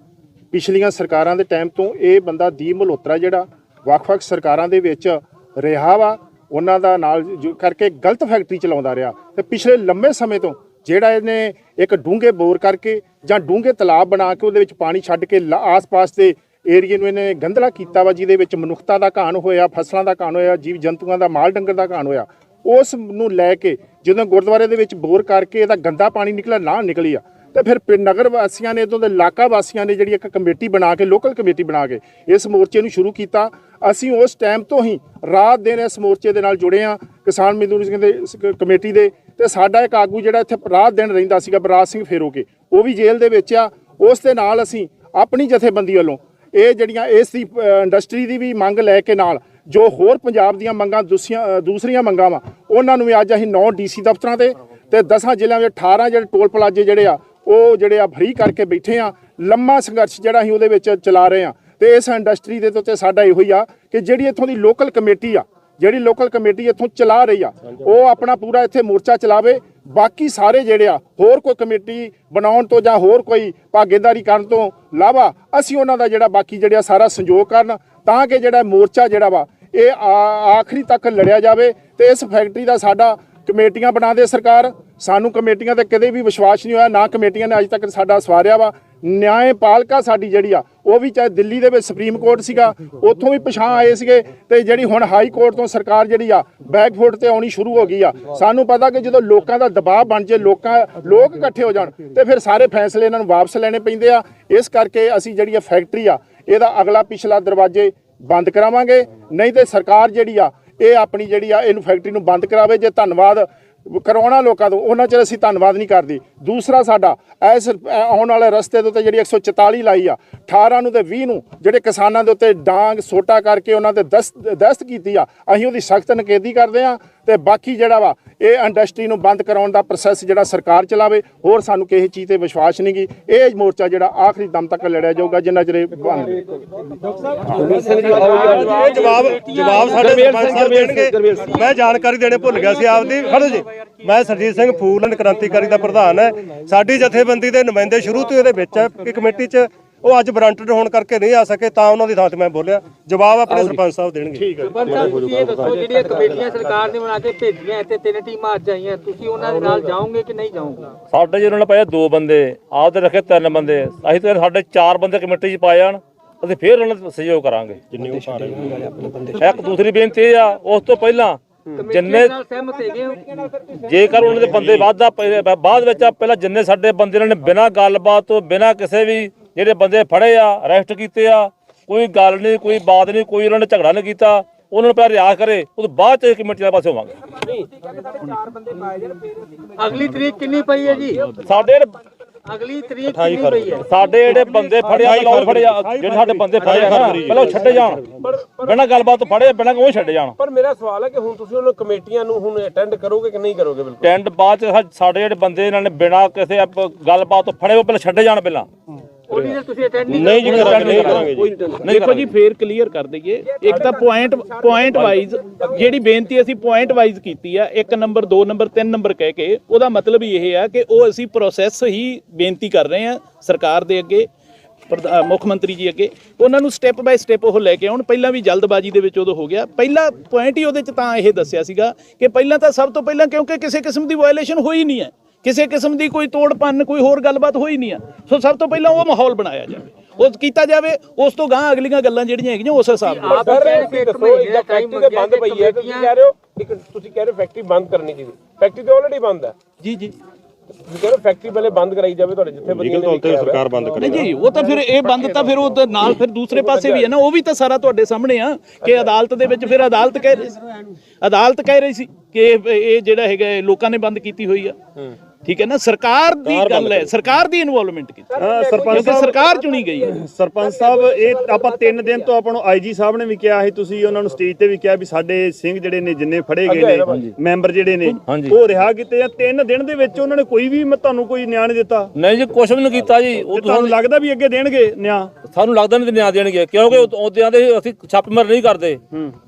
ਪਿਛਲੀਆਂ ਸਰਕਾਰਾਂ ਦੇ ਟਾਈਮ ਤੋਂ, ਇਹ ਬੰਦਾ ਦੀਪ ਮਲਹੋਤਰਾ ਜਿਹੜਾ ਵੱਖ-ਵੱਖ ਸਰਕਾਰਾਂ ਦੇ ਵਿੱਚ ਰਿਹਾ ਵਾ, ਉਹਨਾਂ ਦਾ ਨਾਲ ਕਰਕੇ ਗਲਤ ਫੈਕਟਰੀ ਚਲਾਉਂਦਾ ਰਿਹਾ। ਤੇ ਪਿਛਲੇ ਲੰਮੇ ਸਮੇਂ ਤੋਂ ਜਿਹੜਾ ਇਹਨੇ ਇੱਕ ਡੂੰਘੇ ਬੋਰ ਕਰਕੇ ਜਾਂ ਡੂੰਘੇ ਤਲਾਬ ਬਣਾ ਕੇ ਉਹਦੇ ਵਿੱਚ ਪਾਣੀ ਛੱਡ ਕੇ ਆਸ-ਪਾਸ ਦੇ ਏਰੀਏ ਨੂੰ ਇਹਨੇ ਗੰਧਲਾ ਕੀਤਾ ਵਾ, ਜਿਹਦੇ ਵਿੱਚ ਮਨੁੱਖਤਾ ਦਾ ਘਾਣ ਹੋਇਆ, ਫਸਲਾਂ ਦਾ ਘਾਣ ਹੋਇਆ, ਜੀਵ ਜੰਤੂਆਂ ਦਾ, ਮਾਲ ਡੰਗਰ ਦਾ ਘਾਣ ਹੋਇਆ। ਉਸ ਨੂੰ ਲੈ ਕੇ ਜਦੋਂ ਗੁਰਦੁਆਰੇ ਦੇ ਵਿੱਚ ਬੋਰ ਕਰਕੇ ਇਹਦਾ ਗੰਦਾ ਪਾਣੀ ਨਿਕਲੀ ਆ, ਤੇ ਫਿਰ ਨਗਰ ਵਾਸੀਆਂ ਨੇ, ਇੱਥੋਂ ਦੇ ਇਲਾਕਾ ਵਾਸੀਆਂ ਨੇ ਜਿਹੜੀ ਇੱਕ ਕਮੇਟੀ ਬਣਾ ਕੇ, ਲੋਕਲ ਕਮੇਟੀ ਬਣਾ ਕੇ ਇਸ ਮੋਰਚੇ ਨੂੰ ਸ਼ੁਰੂ ਕੀਤਾ। ਅਸੀਂ ਉਸ ਟਾਈਮ ਤੋਂ ਹੀ ਰਾਤ ਦਿਨ ਇਸ ਮੋਰਚੇ ਦੇ ਨਾਲ ਜੁੜੇ ਹਾਂ, ਕਿਸਾਨ ਮਜ਼ਦੂਰ ਕਮੇਟੀ ਦੇ। ਤੇ ਸਾਡਾ ਇੱਕ ਆਗੂ ਜਿਹੜਾ ਇੱਥੇ ਰਾਤ ਦਿਨ ਰਹਿੰਦਾ ਸੀਗਾ, ਬਰਾਜ ਸਿੰਘ ਫੇਰੋਕੇ, ਉਹ ਵੀ ਜੇਲ੍ਹ ਦੇ ਵਿੱਚ ਆ। ਉਸ ਦੇ ਨਾਲ ਅਸੀਂ ਆਪਣੀ ਜਥੇਬੰਦੀ ਵੱਲੋਂ ਇਹ ਜਿਹੜੀਆਂ ਇਸ ਦੀ ਇੰਡਸਟਰੀ ਦੀ ਵੀ ਮੰਗ ਲੈ ਕੇ ਨਾਲ ਜੋ ਹੋਰ ਪੰਜਾਬ ਦੀਆਂ ਮੰਗਾਂ ਦੂਸਰੀਆਂ ਮੰਗਾਂ ਵਾ, ਉਹਨਾਂ ਨੂੰ ਵੀ ਅੱਜ ਅਸੀਂ 9 ਡੀਸੀ ਦਫ਼ਤਰਾਂ ਤੇ 10 ਜ਼ਿਲ੍ਹਿਆਂ ਵਿੱਚ 18 ਜਿਹੜੇ ਟੋਲ ਪਲਾਜ਼ੇ ਜਿਹੜੇ ਆ ਉਹ ਫਰੀ ਕਰਕੇ ਬੈਠੇ ਆ। ਲੰਮਾ ਸੰਘਰਸ਼ ਜਿਹੜਾ ਅਸੀਂ ਉਹਦੇ ਵਿੱਚ ਚਲਾ ਰਹੇ ਆ। ਤੇ ਇਸ ਇੰਡਸਟਰੀ ਦੇ ਉੱਤੇ ਸਾਡਾ ਇਹੋ ਹੀ ਆ ਕਿ ਜਿਹੜੀ ਇੱਥੋਂ ਦੀ ਲੋਕਲ ਕਮੇਟੀ ਆ, ਜਿਹੜੀ ਲੋਕਲ ਕਮੇਟੀ ਇੱਥੋਂ ਚਲਾ ਰਹੀ ਆ, ਉਹ ਆਪਣਾ ਪੂਰਾ ਇੱਥੇ ਮੋਰਚਾ ਚਲਾਵੇ। ਬਾਕੀ ਸਾਰੇ ਜਿਹੜੇ ਆ ਹੋਰ ਕੋਈ ਕਮੇਟੀ ਬਣਾਉਣ ਤੋਂ ਜਾਂ ਹੋਰ ਕੋਈ ਭਾਗੀਦਾਰੀ ਕਰਨ ਤੋਂ ਇਲਾਵਾ ਅਸੀਂ ਉਹਨਾਂ ਦਾ ਜਿਹੜਾ ਬਾਕੀ ਜਿਹੜਾ ਸਾਰਾ ਸੰਯੋਗ ਕਰਨ, ਤਾਂ ਕਿ ਜਿਹੜਾ ਮੋਰਚਾ ਜਿਹੜਾ ਵਾ ਇਹ ਆਖਰੀ ਤੱਕ ਲੜਿਆ ਜਾਵੇ। ਤੇ ਇਸ ਫੈਕਟਰੀ ਦਾ ਸਾਡਾ ਕਮੇਟੀਆਂ ਬਣਾ ਦੇ ਸਰਕਾਰ। ਸਾਨੂੰ ਕਮੇਟੀਆਂ ਤੇ ਕਦੇ ਵੀ ਵਿਸ਼ਵਾਸ ਨਹੀਂ ਹੋਇਆ, ਨਾ ਕਮੇਟੀਆਂ ਨੇ ਅੱਜ ਤੱਕ ਸਾਡਾ ਸਵਾਰਿਆ ਵਾ। ਨਿਆਂਪਾਲਿਕਾ ਸਾਡੀ ਜਿਹੜੀ ਆ ਉਹ ਵੀ, ਚਾਹੇ ਦਿੱਲੀ ਦੇ ਵਿੱਚ ਸੁਪਰੀਮ ਕੋਰਟ ਸੀਗਾ, ਉੱਥੋਂ ਵੀ ਪਛਾਣ ਆਏ ਸੀਗੇ, ਤੇ ਜਿਹੜੀ ਹੁਣ ਹਾਈ ਕੋਰਟ ਤੋਂ ਸਰਕਾਰ ਜਿਹੜੀ ਆ ਬੈਕਫੁੱਟ ਤੇ ਆਉਣੀ ਸ਼ੁਰੂ ਹੋ ਗਈ ਆ। ਸਾਨੂੰ ਪਤਾ ਕਿ ਜਦੋਂ ਲੋਕਾਂ ਦਾ ਦਬਾਅ ਬਣ ਜੇ, ਲੋਕ ਇਕੱਠੇ ਹੋ ਜਾਣ, ਤੇ ਫਿਰ ਸਾਰੇ ਫੈਸਲੇ ਇਹਨਾਂ ਨੂੰ ਵਾਪਸ ਲੈਣੇ ਪੈਂਦੇ ਆ। ਇਸ ਕਰਕੇ ਅਸੀਂ ਜਿਹੜੀ ਫੈਕਟਰੀ ਆ ਇਹਦਾ ਅਗਲਾ ਪਿਛਲਾ ਦਰਵਾਜ਼ੇ ਬੰਦ ਕਰਾਵਾਂਗੇ। ਨਹੀਂ ਤੇ ਸਰਕਾਰ ਜਿਹੜੀ ਆ ਇਹ ਆਪਣੀ ਜਿਹੜੀ ਆ ਇਹਨੂੰ ਫੈਕਟਰੀ ਨੂੰ ਬੰਦ ਕਰਾਵੇ। ਜੇ ਧੰਨਵਾਦ ਕਰਾਉਣਾ ਲੋਕਾਂ ਤੋਂ, ਉਹਨਾਂ ਚਿਰ ਅਸੀਂ ਧੰਨਵਾਦ ਨਹੀਂ ਕਰਦੇ। ਦੂਸਰਾ, ਸਾਡਾ ਇਸ ਆਉਣ ਵਾਲੇ ਰਸਤੇ ਦੇ ਉੱਤੇ ਜਿਹੜੀ 144 ਲਾਈ ਆ, 18 ਨੂੰ ਤੇ 20 ਨੂੰ ਜਿਹੜੇ ਕਿਸਾਨਾਂ ਦੇ ਉੱਤੇ ਡਾਂਗ ਸੋਟਾ ਕਰਕੇ ਉਹਨਾਂ ਤੇ ਦਸਤ ਕੀਤੀ ਆ, ਅਸੀਂ ਉਹਦੀ ਸਖਤ ਨਿਖੇਧੀ ਕਰਦੇ ਆ। ਤੇ ਬਾਕੀ ਜਿਹੜਾ ਵਾ ਇਹ ਇੰਡਸਟਰੀ ਨੂੰ ਬੰਦ ਕਰਾਉਣ ਦਾ ਪ੍ਰੋਸੈਸ ਜਿਹੜਾ ਸਰਕਾਰ ਚਲਾਵੇ। ਹੋਰ ਸਾਨੂੰ ਕਿਸੇ ਚੀਜ਼ ਤੇ ਵਿਸ਼ਵਾਸ ਨਹੀਂ ਗੀ। ਇਹ ਮੋਰਚਾ ਜਿਹੜਾ ਆਖਰੀ ਦਮ ਤੱਕ ਲੜਿਆ ਜਾਊਗਾ, ਜਿੰਨਾ ਚਿਰ ਇਹ ਬੰਦ। ਜਵਾਬ ਸਾਡੇ ਸਰਪੰਚ ਸਾਹਿਬ ਦੇਣਗੇ। ਮੈਂ ਜਾਣਕਾਰੀ ਦੇਣੇ ਭੁੱਲ ਗਿਆ ਸੀ ਆਪਦੀ। ਖੜੋ ਜੀ, ਮੈਂ ਸਰਜੀਤ ਸਿੰਘ ਫੂਲ ਕ੍ਰਾਂਤੀਕਾਰੀ ਦਾ ਪ੍ਰਧਾਨ ਹੈ। ਸਾਡੀ ਜਥੇਬੰਦੀ ਦੇ ਨੁਮਾਇੰਦੇ ਸ਼ੁਰੂ ਤੋਂ ਇਹਦੇ ਵਿੱਚ ਹੈ ਕਿ ਕਮੇਟੀ 'ਚ, ਉਹ ਅੱਜ ਵਾਰੰਟਡ ਹੋਣ ਕਰਕੇ ਨਹੀਂ ਆ ਸਕੇ, ਤਾਂ ਉਹਨਾਂ ਦੀ ਥਾਂ ਤੇ ਮੈਂ ਬੋਲਿਆ। ਜਵਾਬ ਆਪਣੇ ਸਰਪੰਚ ਸਾਹਿਬ ਦੇਣਗੇ। ਠੀਕ ਹੈ ਸਰਪੰਚ ਸਾਹਿਬ, ਤੁਸੀਂ ਇਹ ਦੱਸੋ, ਜਿਹੜੀਆਂ ਕਮੇਟੀਆਂ ਸਰਕਾਰ ਨੇ ਬਣਾ ਕੇ ਭੇਜੀਆਂ, ਇੱਥੇ 3 ਟੀਮਾਂ ਅੱਜ ਆਈਆਂ, ਤੁਸੀਂ ਉਹਨਾਂ ਦੇ ਨਾਲ ਜਾਓਗੇ ਕਿ ਨਹੀਂ ਜਾਓਗੇ? ਸਾਡੇ ਜਿਹਨਾਂ ਨੇ ਪਾਇਆ 2 ਬੰਦੇ, ਆਪਦੇ ਰੱਖੇ 3 ਬੰਦੇ, ਅਸੀਂ ਤਾਂ ਸਾਡੇ 4 ਬੰਦੇ ਕਮੇਟੀ 'ਚ ਪਾਏ ਜਾਣ, ਅਸੀਂ ਫੇਰ ਉਹਨਾਂ ਦਾ ਸਹਿਯੋਗ ਕਰਾਂਗੇ। ਇੱਕ ਦੂਸਰੀ ਬੇਨਤੀ ਇਹ ਆ, ਉਸ ਤੋਂ ਪਹਿਲਾਂ ਜਿੰਨੇ ਜੇਕਰ ਉਹਨਾਂ ਦੇ ਬੰਦੇ ਬਾਅਦ ਵਿੱਚ ਪਹਿਲਾਂ ਜਿੰਨੇ ਸਾਡੇ ਬੰਦੇ ਨੇ ਬਿਨਾਂ ਗੱਲਬਾਤ ਤੋਂ, ਬਿਨਾਂ ਕਿਸੇ ਵੀ ਜਿਹੜੇ ਬੰਦੇ ਫੜੇ ਆ, ਅਰੈਸਟ ਕੀਤੇ ਆ, ਕੋਈ ਗੱਲ ਨਹੀਂ, ਕੋਈ ਬਾਤ ਨਹੀਂ, ਕੋਈ ਉਹਨਾਂ ਨੇ ਝਗੜਾ ਨਹੀਂ ਕੀਤਾ, ਉਹਨਾਂ ਨੂੰ ਪਹਿਲਾਂ ਰਿਆਜ਼ ਕਰੇ, ਉਹ ਤੋਂ ਬਾਅਦ ਚ ਕਮੇਟੀ ਦੇ ਪਾਸੇ ਹੋਵਾਂਗੇ। ਅਗਲੀ ਤਰੀਕ ਕਿੰਨੀ ਪਈ ਹੈ ਜੀ? ਸਾਡੇ ਅਗਲੀ ਤਰੀਕ ਕਿੰਨੀ ਪਈ ਹੈ? ਸਾਡੇ ਜਿਹੜੇ ਬੰਦੇ ਫੜੇ ਆ, ਜਿਹੜੇ ਸਾਡੇ ਬੰਦੇ ਫੜੇ ਆ ਨਾ, ਪਹਿਲਾਂ ਛੱਡੇ ਜਾਣ, ਬਿਨਾਂ ਗੱਲਬਾਤ ਤੋਂ ਫੜੇ, ਬਿਨਾਂ ਉਹ ਛੱਡੇ ਜਾਣ। ਪਰ ਮੇਰਾ ਸਵਾਲ ਹੈ ਕਿ ਹੁਣ ਤੁਸੀਂ ਉਹਨਾਂ ਕਮੇਟੀਆਂ ਨੂੰ ਹੁਣ ਅਟੈਂਡ ਕਰੋਗੇ ਕਿ ਨਹੀਂ ਕਰੋਗੇ? ਬਿਲਕੁਲ ਟੈਂਡ ਬਾਅਦ ਚ ਸਾਡੇ ਜਿਹੜੇ ਬੰਦੇ ਇਹਨਾਂ ਨੇ ਬਿਨਾਂ ਕਿਸੇ ਗੱਲਬਾਤ ਤੋਂ ਫੜੇ, ਉਹ ਪਹਿਲਾਂ ਛੱਡੇ ਜਾਣ ਪਹਿਲਾਂ। ਉਹਦੀ ਤੇ ਤੁਸੀਂ ਅਟੈਂਡ ਨਹੀਂ ਨਹੀਂ ਜੀ ਕਰਾਂਗੇ ਕੋਈ ਨਹੀਂ ਦੇਖੋ ਜੀ ਫੇਰ ਕਲੀਅਰ ਕਰ ਦਈਏ, ਇੱਕ ਤਾਂ ਪੁਆਇੰਟ ਵਾਈਜ਼ ਜਿਹੜੀ ਬੇਨਤੀ ਅਸੀਂ ਪੁਆਇੰਟ ਵਾਈਜ਼ ਕੀਤੀ ਆ, 1 ਨੰਬਰ 2 ਨੰਬਰ 3 ਨੰਬਰ ਕਹਿ ਕੇ, ਉਹਦਾ ਮਤਲਬ ਹੀ ਇਹ ਆ ਕਿ ਉਹ ਅਸੀਂ ਪ੍ਰੋਸੈਸ ਹੀ ਬੇਨਤੀ ਕਰ ਰਹੇ ਆ ਸਰਕਾਰ ਦੇ ਅੱਗੇ, ਮੁੱਖ ਮੰਤਰੀ ਜੀ ਅੱਗੇ, ਉਹਨਾਂ ਨੂੰ ਸਟੈਪ ਬਾਈ ਸਟੈਪ ਉਹ ਲੈ ਕੇ ਆਉਣ। ਪਹਿਲਾਂ ਵੀ ਜਲਦਬਾਜ਼ੀ ਦੇ ਵਿੱਚ ਉਦੋਂ ਹੋ ਗਿਆ। ਪਹਿਲਾ ਪੁਆਇੰਟ ਹੀ ਉਹਦੇ 'ਚ ਤਾਂ ਇਹ ਦੱਸਿਆ ਸੀਗਾ ਕਿ ਪਹਿਲਾਂ ਤਾਂ ਸਭ ਤੋਂ ਪਹਿਲਾਂ ਕਿਉਂਕਿ ਕਿਸੇ ਕਿਸਮ ਦੀ ਵਾਇਲੇਸ਼ਨ ਹੋਈ ਨਹੀਂ ਹੈ, ਕਿਸੇ ਕਿਸਮ ਦੀ ਕੋਈ ਤੋੜ ਭੰਨ ਕੋਈ ਹੋਰ ਗੱਲਬਾਤ ਹੋਈ ਨਹੀਂ ਆ, ਸੋ ਸਭ ਤੋਂ ਪਹਿਲਾਂ ਉਹ ਮਾਹੌਲ ਬਣਾਇਆ ਜਾਵੇ, ਉਹ ਕੀਤਾ ਜਾਵੇ, ਉਸ ਤੋਂ ਗਾਂ ਅਗਲੀਆਂ ਗੱਲਾਂ ਜਿਹੜੀਆਂ ਹੈਗੀਆਂ ਉਸ ਹਿਸਾਬ ਨਾਲ। ਸਰ ਇਹ ਦੱਸੋ, ਇੱਕ ਫੈਕਟਰੀ ਤੇ ਬੰਦ ਪਈ ਹੈ, ਤੁਸੀਂ ਕਹਿ ਰਹੇ ਹੋ ਤੁਸੀਂ ਕਹਿ ਰਹੇ ਹੋ ਫੈਕਟਰੀ ਬੰਦ ਕਰਨੀ ਚਾਹੀਦੀ, ਫੈਕਟਰੀ ਤੇ ਆਲਰੇਡੀ ਬੰਦ ਹੈ ਜੀ ਜੀ ਤੁਸੀਂ ਕਹਿ ਰਹੇ ਹੋ ਫੈਕਟਰੀ ਪਹਿਲੇ ਬੰਦ ਕਰਾਈ ਜਾਵੇ, ਤੁਹਾਡੇ ਜਿੱਥੇ ਲੀਗਲ ਤੌਰ ਤੇ ਸਰਕਾਰ ਬੰਦ ਨਹੀਂ ਜੀ, ਉਹ ਤਾਂ ਫਿਰ ਇਹ ਬੰਦ ਤਾਂ ਫਿਰ ਉਹ ਨਾਲ ਫਿਰ ਦੂਸਰੇ ਪਾਸੇ ਵੀ ਹੈ ਨਾ, ਉਹ ਵੀ ਤਾਂ ਸਾਰਾ ਤੁਹਾਡੇ ਸਾਹਮਣੇ ਆ ਕਿ ਅਦਾਲਤ ਦੇ ਵਿੱਚ ਫਿਰ ਅਦਾਲਤ ਕਹਿ ਰਹੀ ਸੀ ਕਿ ਇਹ ਜਿਹੜਾ ਹੈਗਾ ਲੋਕਾਂ ਨੇ ਬੰਦ ਕੀਤੀ ਹੋਈ ਆ। ਠੀਕ ਹੈ ਨਾ, ਸਰਕਾਰ ਦੀ ਗੱਲ ਹੈ, ਸਰਕਾਰ ਦੀ ਇਨਵੋਲਵਮੈਂਟ ਕੀਤੀ, ਕਿਉਂਕਿ ਸਰਕਾਰ ਚੁਣੀ ਗਈ ਹੈ। ਸਰਪੰਚ ਸਾਹਿਬ ਇਹ ਆਪਾਂ 3 ਦਿਨ ਤੋਂ ਆਪਾਂ ਨੂੰ ਆਈਜੀ ਸਾਹਿਬ ਨੇ ਵੀ ਕਿਹਾ ਸੀ, ਤੁਸੀਂ ਉਹਨਾਂ ਨੂੰ ਸਟੇਜ ਤੇ ਵੀ ਕਿਹਾ ਵੀ ਸਾਡੇ ਸਿੰਘ ਜਿਹੜੇ ਨੇ ਜਿੰਨੇ ਫੜੇ ਗਏ ਨੇ ਮੈਂਬਰ ਜਿਹੜੇ ਨੇ ਉਹ ਰਿਹਾ ਕੀਤੇ ਆ। 3 ਦਿਨ ਦੇ ਵਿੱਚ ਉਹਨਾਂ ਨੇ ਕੋਈ ਵੀ ਤੁਹਾਨੂੰ ਕੋਈ ਨਿਆਂ ਨਹੀਂ ਦਿੱਤਾ? ਨਹੀਂ ਜੀ, ਕੁਛ ਵੀ ਨਹੀਂ ਕੀਤਾ ਜੀ। ਉਹ ਤੁਹਾਨੂੰ ਲੱਗਦਾ ਵੀ ਅੱਗੇ ਦੇਣਗੇ ਨਿਆਂ? ਸਾਨੂੰ ਲੱਗਦਾ ਨਹੀਂ ਨਿਆਂ ਦੇਣਗੇ, ਕਿਉਂਕਿ ਉਹਦਿਆਂ ਦੇ ਅਸੀਂ ਛਾਪੇਮਾਰੀ ਨਹੀਂ ਕਰਦੇ,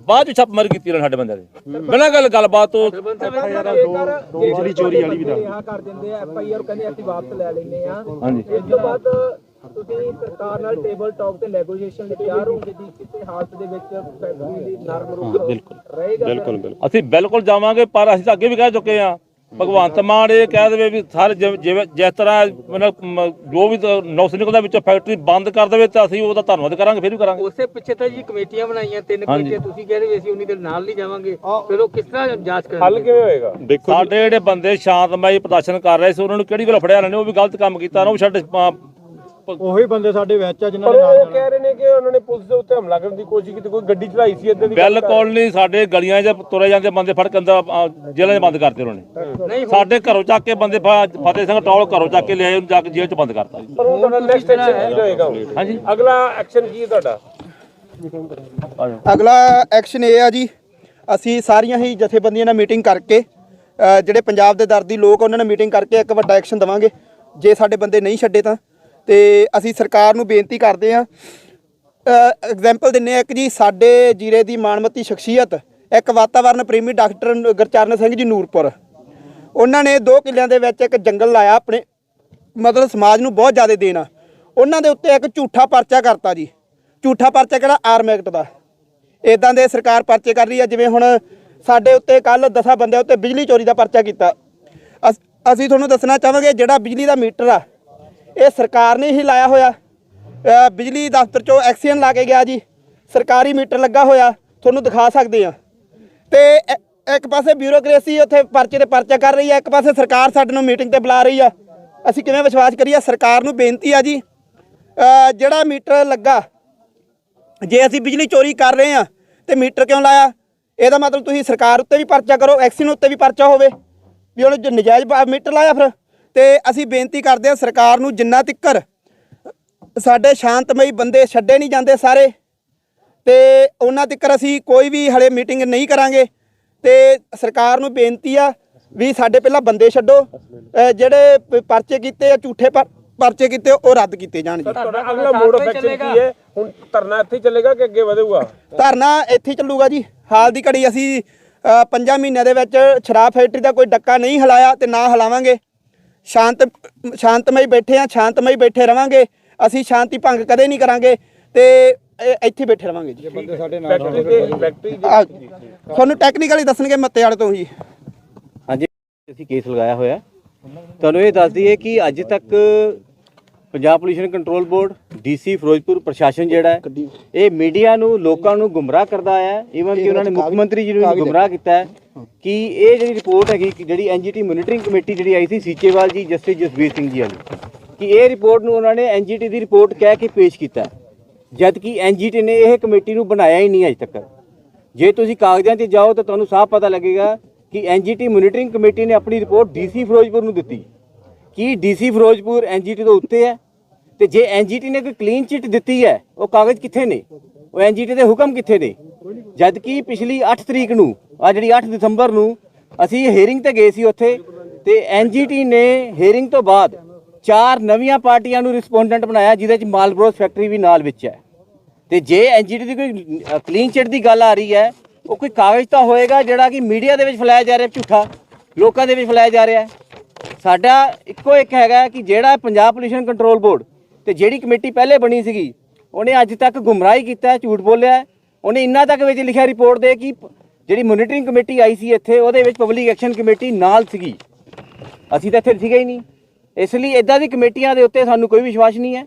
ਬਾਅਦ ਚ ਛਾਪੇਮਾਰੀ ਕੀਤੀ ਇਹਨਾਂ ਸਾਡੇ ਬੰਦਿਆਂ ਦੇ ਬਿਨਾਂ ਗੱਲਬਾਤ ਤੋਂ। ਬਿਜਲੀ ਚੋਰੀ ਵਾਲੀ ਵੀ ਕਰ ਦਿੰਦੇ ਆ FIR ਕਹਿੰਦੇ ਅਸੀਂ ਵਾਪਸ ਲੈ ਲੈਨੇ ਆ। ਹਾਂਜੀ, ਇਸ ਤੋਂ ਬਾਅਦ ਤੁਸੀਂ ਸਰਕਾਰ ਨਾਲ ਟੇਬਲ ਟਾਕ ਤੇ ਨੈਗੋਸ਼ੀਏਸ਼ਨ ਲਈ ਤਿਆਰ ਹੋ, ਜਿਹਦੀ ਕਿਸੇ ਹਾਲਤ ਦੇ ਵਿੱਚ ਫੈਕਟਰੀ ਦੀ ਨਰਮ ਰੂਪ ਰਹੇਗਾ? ਬਿਲਕੁਲ ਅਸੀਂ ਬਿਲਕੁਲ ਜਾਵਾਂਗੇ, ਪਰ ਅਸੀਂ ਤਾਂ ਅੱਗੇ ਵੀ ਕਹਿ ਚੁੱਕੇ ਆ, ਭਗਵੰਤ ਮਾਨ ਇਹ ਕਹਿ ਦੇਵੇ ਵੀ ਸਾਰੇ ਜਿਵੇਂ ਜਿਸ ਤਰ੍ਹਾਂ ਜੋ ਵੀ ਨੁਕਸ ਨਿਕਲਦਾ ਵਿੱਚੋਂ ਫੈਕਟਰੀ ਬੰਦ ਕਰ ਦੇਵੇ ਤਾਂ ਅਸੀਂ ਉਹਦਾ ਧੰਨਵਾਦ ਕਰਾਂਗੇ, ਫਿਰ ਵੀ ਕਰਾਂਗੇ। ਉਸੇ ਪਿੱਛੇ ਤਾਂ ਜੀ ਕਮੇਟੀਆਂ ਬਣਾਈਆਂ, 3 ਕਮੇਟੀਆਂ, ਤੁਸੀਂ ਕਹਿ ਰਹੇ ਵੀ ਅਸੀਂ ਉਨੀ ਦੇ ਨਾਲ ਨਹੀਂ ਜਾਵਾਂਗੇ, ਫਿਰ ਉਹ ਕਿਸ ਤਰ੍ਹਾਂ ਜਾਂਚ ਕਰਨਗੇ? ਹੱਲ ਕਿਵੇਂ ਹੋਏਗਾ? ਸਾਡੇ ਜਿਹੜੇ ਬੰਦੇ ਸ਼ਾਂਤਮਈ ਪ੍ਰਦਰਸ਼ਨ ਕਰ ਰਹੇ ਸੀ ਉਹਨਾਂ ਨੂੰ ਕਿਹੜੀ ਗੱਲ ਫੜਿਆ ਇਹਨਾਂ ਨੇ, ਉਹ ਵੀ ਗਲਤ ਕੰਮ ਕੀਤਾ ਨਾ, ਉਹ ਛੱਡ ਉਹੀ ਬੰਦੇ ਸਾਡੇ ਵਿੱਚ ਆ ਜਿਨ੍ਹਾਂ ਪਰ ਉਹ ਕਹਿ ਰਹੇ ਨੇ ਕਿ ਉਹਨਾਂ ਨੇ ਪੁਲਿਸ ਦੇ ਉੱਤੇ ਹਮਲਾ ਕਰਨ ਦੀ ਕੋਸ਼ਿਸ਼ ਕੀਤੀ, ਕੋਈ ਗੱਡੀ ਚੜਾਈ ਸੀ ਇੱਦਾਂ ਦੀ? ਬਿਲਕੁਲ ਨਹੀਂ, ਸਾਡੇ ਗਲੀਆਂ 'ਚ ਤੁਰੇ ਜਾਂਦੇ ਬੰਦੇ ਫੜ ਕੇ ਅੰਦਰ ਜੇਲ੍ਹਾਂ 'ਚ ਬੰਦ ਕਰਤੇ ਉਹਨਾਂ ਨੇ। ਸਾਡੇ ਘਰੋਂ ਚੱਕ ਕੇ ਬੰਦੇ ਫਤਿਹ ਸਿੰਘ ਟੌਲ ਘਰੋਂ ਚੱਕ ਕੇ ਲਿਆਏ, ਉਹਨੂੰ ਜਾ ਕੇ ਜੇਲ੍ਹ 'ਚ ਬੰਦ ਕਰਤਾ। ਪਰ ਹੁਣ ਤੁਹਾਡਾ ਨੈਕਸਟ ਐਕਸ਼ਨ ਕੀ ਰਹੇਗਾ? ਹਾਂਜੀ, ਅਗਲਾ ਐਕਸ਼ਨ ਕੀ ਹੈ ਤੁਹਾਡਾ? ਅਗਲਾ ਐਕਸ਼ਨ ਇਹ ਆ ਜੀ, ਅਸੀਂ ਸਾਰੀਆਂ ਹੀ ਜਥੇਬੰਦੀਆਂ ਨਾਲ ਮੀਟਿੰਗ ਕਰਕੇ ਜਿਹੜੇ ਪੰਜਾਬ ਦੇ ਦਰਦੀ ਲੋਕ ਉਹਨਾਂ ਨਾਲ ਮੀਟਿੰਗ ਕਰਕੇ ਇੱਕ ਵੱਡਾ ਐਕਸ਼ਨ ਦੇਵਾਂਗੇ। ਜੇ ਸਾਡੇ ਬੰਦੇ ਨਹੀਂ ਛੱਡੇ ਤਾਂ ਤੇ ਅਸੀਂ ਸਰਕਾਰ ਨੂੰ ਬੇਨਤੀ ਕਰਦੇ ਹਾਂ, ਐਗਜ਼ਾਮਪਲ ਦਿੰਨੇ ਆ ਇੱਕ ਜੀ, ਸਾਡੇ ਜੀਰੇ ਦੀ ਮਾਣਮੱਤੀ ਸ਼ਖਸੀਅਤ ਇੱਕ ਵਾਤਾਵਰਨ ਪ੍ਰੇਮੀ ਡਾਕਟਰ ਗੁਰਚਰਨ ਸਿੰਘ ਜੀ ਨੂਰਪੁਰ, ਉਹਨਾਂ ਨੇ 2 ਕਿੱਲਿਆਂ ਦੇ ਵਿੱਚ ਇੱਕ ਜੰਗਲ ਲਾਇਆ, ਆਪਣੇ ਮਤਲਬ ਸਮਾਜ ਨੂੰ ਬਹੁਤ ਜ਼ਿਆਦਾ ਦੇਣਾ। ਉਹਨਾਂ ਦੇ ਉੱਤੇ ਇੱਕ ਝੂਠਾ ਪਰਚਾ ਕਰਤਾ ਜੀ, ਝੂਠਾ ਪਰਚਾ ਕਿਹੜਾ? ਆਰਮ ਐਕਟ ਦਾ। ਇਦਾਂ ਦੇ ਸਰਕਾਰ ਪਰਚੇ ਕਰ ਰਹੀ ਆ, ਜਿਵੇਂ ਹੁਣ ਸਾਡੇ ਉੱਤੇ ਕੱਲ 10 ਬੰਦਿਆਂ ਉੱਤੇ ਬਿਜਲੀ ਚੋਰੀ ਦਾ ਪਰਚਾ ਕੀਤਾ। ਅਸੀਂ ਤੁਹਾਨੂੰ ਦੱਸਣਾ ਚਾਹਾਂਗੇ, ਜਿਹੜਾ ਬਿਜਲੀ ਦਾ ਮੀਟਰ ਆ ਇਹ ਸਰਕਾਰ ਨੇ ਹੀ ਲਾਇਆ ਹੋਇਆ। ਬਿਜਲੀ ਦਫ਼ਤਰ 'ਚੋਂ ਐਕਸੀਅਨ ਲਾ ਕੇ ਗਿਆ ਜੀ, ਸਰਕਾਰੀ ਮੀਟਰ ਲੱਗਾ ਹੋਇਆ, ਤੁਹਾਨੂੰ ਦਿਖਾ ਸਕਦੇ ਆ। ਤੇ ਇੱਕ ਪਾਸੇ ਬਿਊਰੋਕ੍ਰੇਸੀ ਉੱਥੇ ਪਰਚੇ ਤੇ ਪਰਚਾ ਕਰ ਰਹੀ ਆ, ਇੱਕ ਪਾਸੇ ਸਰਕਾਰ ਸਾਡੇ ਨੂੰ ਮੀਟਿੰਗ ਤੇ ਬੁਲਾ ਰਹੀ ਆ। ਅਸੀਂ ਕਿਵੇਂ ਵਿਸ਼ਵਾਸ ਕਰੀਏ? ਸਰਕਾਰ ਨੂੰ ਬੇਨਤੀ ਆ ਜੀ, ਜਿਹੜਾ ਮੀਟਰ ਲੱਗਾ, ਜੇ ਅਸੀਂ ਬਿਜਲੀ ਚੋਰੀ ਕਰ ਰਹੇ ਆ ਤੇ ਮੀਟਰ ਕਿਉਂ ਲਾਇਆ? ਇਹਦਾ ਮਤਲਬ ਤੁਸੀਂ ਸਰਕਾਰ ਉੱਤੇ ਵੀ ਪਰਚਾ ਕਰੋ, ਐਕਸੀਅਨ ਉੱਤੇ ਵੀ ਪਰਚਾ ਹੋਵੇ ਵੀ ਉਹਨੇ ਜੋ ਨਜਾਇਜ਼ ਮੀਟਰ ਲਾਇਆ। ਫਿਰ ਤੇ ਅਸੀਂ ਬੇਨਤੀ ਕਰਦੇ ਹਾਂ ਸਰਕਾਰ ਨੂੰ, ਜਿੰਨਾ ਤਿੱਕਰ ਸਾਡੇ ਸ਼ਾਂਤਮਈ ਬੰਦੇ ਛੱਡੇ ਨਹੀਂ ਜਾਂਦੇ ਸਾਰੇ, ਤੇ ਉਹਨਾਂ ਤਿੱਕਰ ਅਸੀਂ ਕੋਈ ਵੀ ਹਲੇ ਮੀਟਿੰਗ ਨਹੀਂ ਕਰਾਂਗੇ। ਤੇ ਸਰਕਾਰ ਨੂੰ ਬੇਨਤੀ ਆ ਵੀ ਸਾਡੇ ਪਹਿਲਾਂ ਬੰਦੇ ਛੱਡੋ, ਜਿਹੜੇ ਪਰਚੇ ਕੀਤੇ ਆ, ਝੂਠੇ ਪਰਚੇ ਕੀਤੇ, ਉਹ ਰੱਦ ਕੀਤੇ ਜਾਣ ਜੀ। ਤੁਹਾਡਾ ਅਗਲਾ ਮੋਡ ਆਫ ਐਕਸ਼ਨ ਕੀ ਹੈ? ਹੁਣ ਧਰਨਾ ਇੱਥੇ ਚੱਲੇਗਾ ਕਿ ਅੱਗੇ ਵਧੇਗਾ? ਧਰਨਾ ਇੱਥੇ ਚੱਲੂਗਾ ਜੀ। ਹਾਲ ਦੀ ਘੜੀ ਅਸੀਂ 5 ਮਹੀਨਿਆਂ ਦੇ ਵਿੱਚ ਸ਼ਰਾਬ ਫੈਕਟਰੀ ਦਾ ਕੋਈ ਡੱਕਾ ਨਹੀਂ ਹਿਲਾਇਆ ਤੇ ਨਾ ਹਿਲਾਵਾਂਗੇ। ਸ਼ਾਂਤਮਈ ਬੈਠੇ ਆ, ਸ਼ਾਂਤਮਈ ਬੈਠੇ ਰਵਾਂਗੇ, ਅਸੀਂ ਸ਼ਾਂਤੀ ਭੰਗ ਕਦੇ ਨਹੀਂ ਕਰਾਂਗੇ ਤੇ ਇੱਥੇ ਬੈਠੇ ਰਵਾਂਗੇ ਜੀ। ਤੁਹਾਨੂੰ ਟੈਕਨੀਕਲੀ ਦੱਸਣਗੇ ਮੱਤੇ ਵਾਲੇ ਤੋਂ ਜੀ। ਹਾਂਜੀ, ਅਸੀਂ ਕੇਸ ਲਗਾਇਆ ਹੋਇਆ। ਤੁਹਾਨੂੰ ਇਹ ਦੱਸ ਦਈਏ ਕਿ ਅੱਜ ਤੱਕ Punjab pollution control board, DC Ferozepur ਪ੍ਰਸ਼ਾਸਨ ਜਿਹੜਾ ਹੈ, ਇਹ ਮੀਡੀਆ ਨੂੰ, ਲੋਕਾਂ ਨੂੰ ਗੁੰਮਰਾਹ ਕਰਦਾ ਆਇਆ। ਈਵਨ ਕਿ ਉਹਨਾਂ ਨੇ ਮੁੱਖ ਮੰਤਰੀ ਜੀ ਨੂੰ ਗੁੰਮਰਾਹ ਕੀਤਾ ਹੈ ਕਿ ਇਹ ਜਿਹੜੀ ਰਿਪੋਰਟ ਹੈਗੀ, ਜਿਹੜੀ NGT ਮੋਨੀਟਰਿੰਗ ਕਮੇਟੀ ਜਿਹੜੀ ਆਈ ਸੀ ਸੀਚੇਵਾਲ ਜੀ, ਜਸਟਿਸ ਜਸਵੀਰ ਸਿੰਘ ਜੀ ਵਾਲੀ, ਕਿ ਇਹ ਰਿਪੋਰਟ ਨੂੰ ਉਹਨਾਂ ਨੇ NGT ਦੀ ਰਿਪੋਰਟ ਕਹਿ ਕੇ ਪੇਸ਼ ਕੀਤਾ, ਜਦ ਕਿ NGT ਨੇ ਇਹ ਕਮੇਟੀ ਨੂੰ ਬਣਾਇਆ ਹੀ ਨਹੀਂ ਅਜੇ ਤੱਕ। ਜੇ ਤੁਸੀਂ ਕਾਗਜ਼ਾਂ 'ਤੇ ਜਾਓ ਤਾਂ ਤੁਹਾਨੂੰ ਸਾਫ਼ ਪਤਾ ਲੱਗੇਗਾ ਕਿ NGT ਮੋਨੀਟਰਿੰਗ ਕਮੇਟੀ ਨੇ ਆਪਣੀ ਰਿਪੋਰਟ DC ਫਿਰੋਜ਼ਪੁਰ ਨੂੰ ਦਿੱਤੀ। ਕੀ DC ਫਿਰੋਜ਼ਪੁਰ NGT ਤੋਂ ਉੱਤੇ ਹੈ? ਤੇ ਜੇ NGT ਨੇ ਕੋਈ ਕਲੀਨ ਚਿੱਟ ਦਿੱਤੀ ਹੈ, ਉਹ ਕਾਗਜ਼ ਕਿੱਥੇ ਨੇ? ਉਹ NGT ਦੇ ਹੁਕਮ ਕਿੱਥੇ ਨੇ? ਜਦ ਕਿ ਪਿਛਲੀ 8 ਤਰੀਕ ਨੂੰ, ਆ ਜਿਹੜੀ 8 ਦਸੰਬਰ ਨੂੰ ਅਸੀਂ ਹੀਅਰਿੰਗ ਤੇ ਗਏ ਸੀ ਉੱਥੇ, ਤੇ NGT ਨੇ ਹੀਅਰਿੰਗ ਤੋਂ ਬਾਅਦ 4 ਨਵੀਆਂ ਪਾਰਟੀਆਂ ਨੂੰ ਰਿਸਪੋਂਡੈਂਟ ਬਣਾਇਆ, ਜਿਹਦੇ 'ਚ ਮਾਲਬਰੋਸ ਫੈਕਟਰੀ ਵੀ ਨਾਲ ਵਿੱਚ ਹੈ। ਤੇ ਜੇ ਐਨਜੀਟੀ ਦੀ ਕੋਈ ਕਲੀਨ ਚਿੱਟ ਦੀ ਗੱਲ ਆ ਰਹੀ ਹੈ, ਉਹ ਕੋਈ ਕਾਗਜ਼ ਤਾਂ ਹੋਏਗਾ ਜਿਹੜਾ ਕਿ ਮੀਡੀਆ ਦੇ ਵਿੱਚ ਫੈਲਾਇਆ ਜਾ ਰਿਹਾ, ਝੂਠਾ ਲੋਕਾਂ ਦੇ ਵਿੱਚ ਫੈਲਾਇਆ ਜਾ ਰਿਹਾ ਹੈ। ਸਾਡਾ ਇੱਕੋ ਇੱਕ ਹੈਗਾ ਕਿ ਜਿਹੜਾ ਪੰਜਾਬ ਪੋਲਿਊਸ਼ਨ ਕੰਟਰੋਲ ਬੋਰਡ ਤੇ ਜਿਹੜੀ ਕਮੇਟੀ ਪਹਿਲੇ ਬਣੀ ਸੀਗੀ, ਉਹਨੇ ਅੱਜ ਤੱਕ ਗੁੰਮਰਾਹੀ ਕੀਤਾ, ਝੂਠ ਬੋਲਿਆ। ਉਹਨੇ ਇੰਨਾ ਤੱਕ ਵਿੱਚ ਲਿਖਿਆ ਰਿਪੋਰਟ ਦੇ ਕਿ ਜਿਹੜੀ ਮੋਨੀਟਰਿੰਗ ਕਮੇਟੀ ਆਈ ਸੀ ਇੱਥੇ, ਉਹਦੇ ਵਿੱਚ ਪਬਲਿਕ ਐਕਸ਼ਨ ਕਮੇਟੀ ਨਾਲ ਸੀਗੀ। ਅਸੀਂ ਤਾਂ ਇੱਥੇ ਸੀਗੇ ਹੀ ਨਹੀਂ। ਇਸ ਲਈ ਇਦਾਂ ਦੀ ਕਮੇਟੀਆਂ ਦੇ ਉੱਤੇ ਸਾਨੂੰ ਕੋਈ ਵਿਸ਼ਵਾਸ ਨਹੀਂ ਹੈ।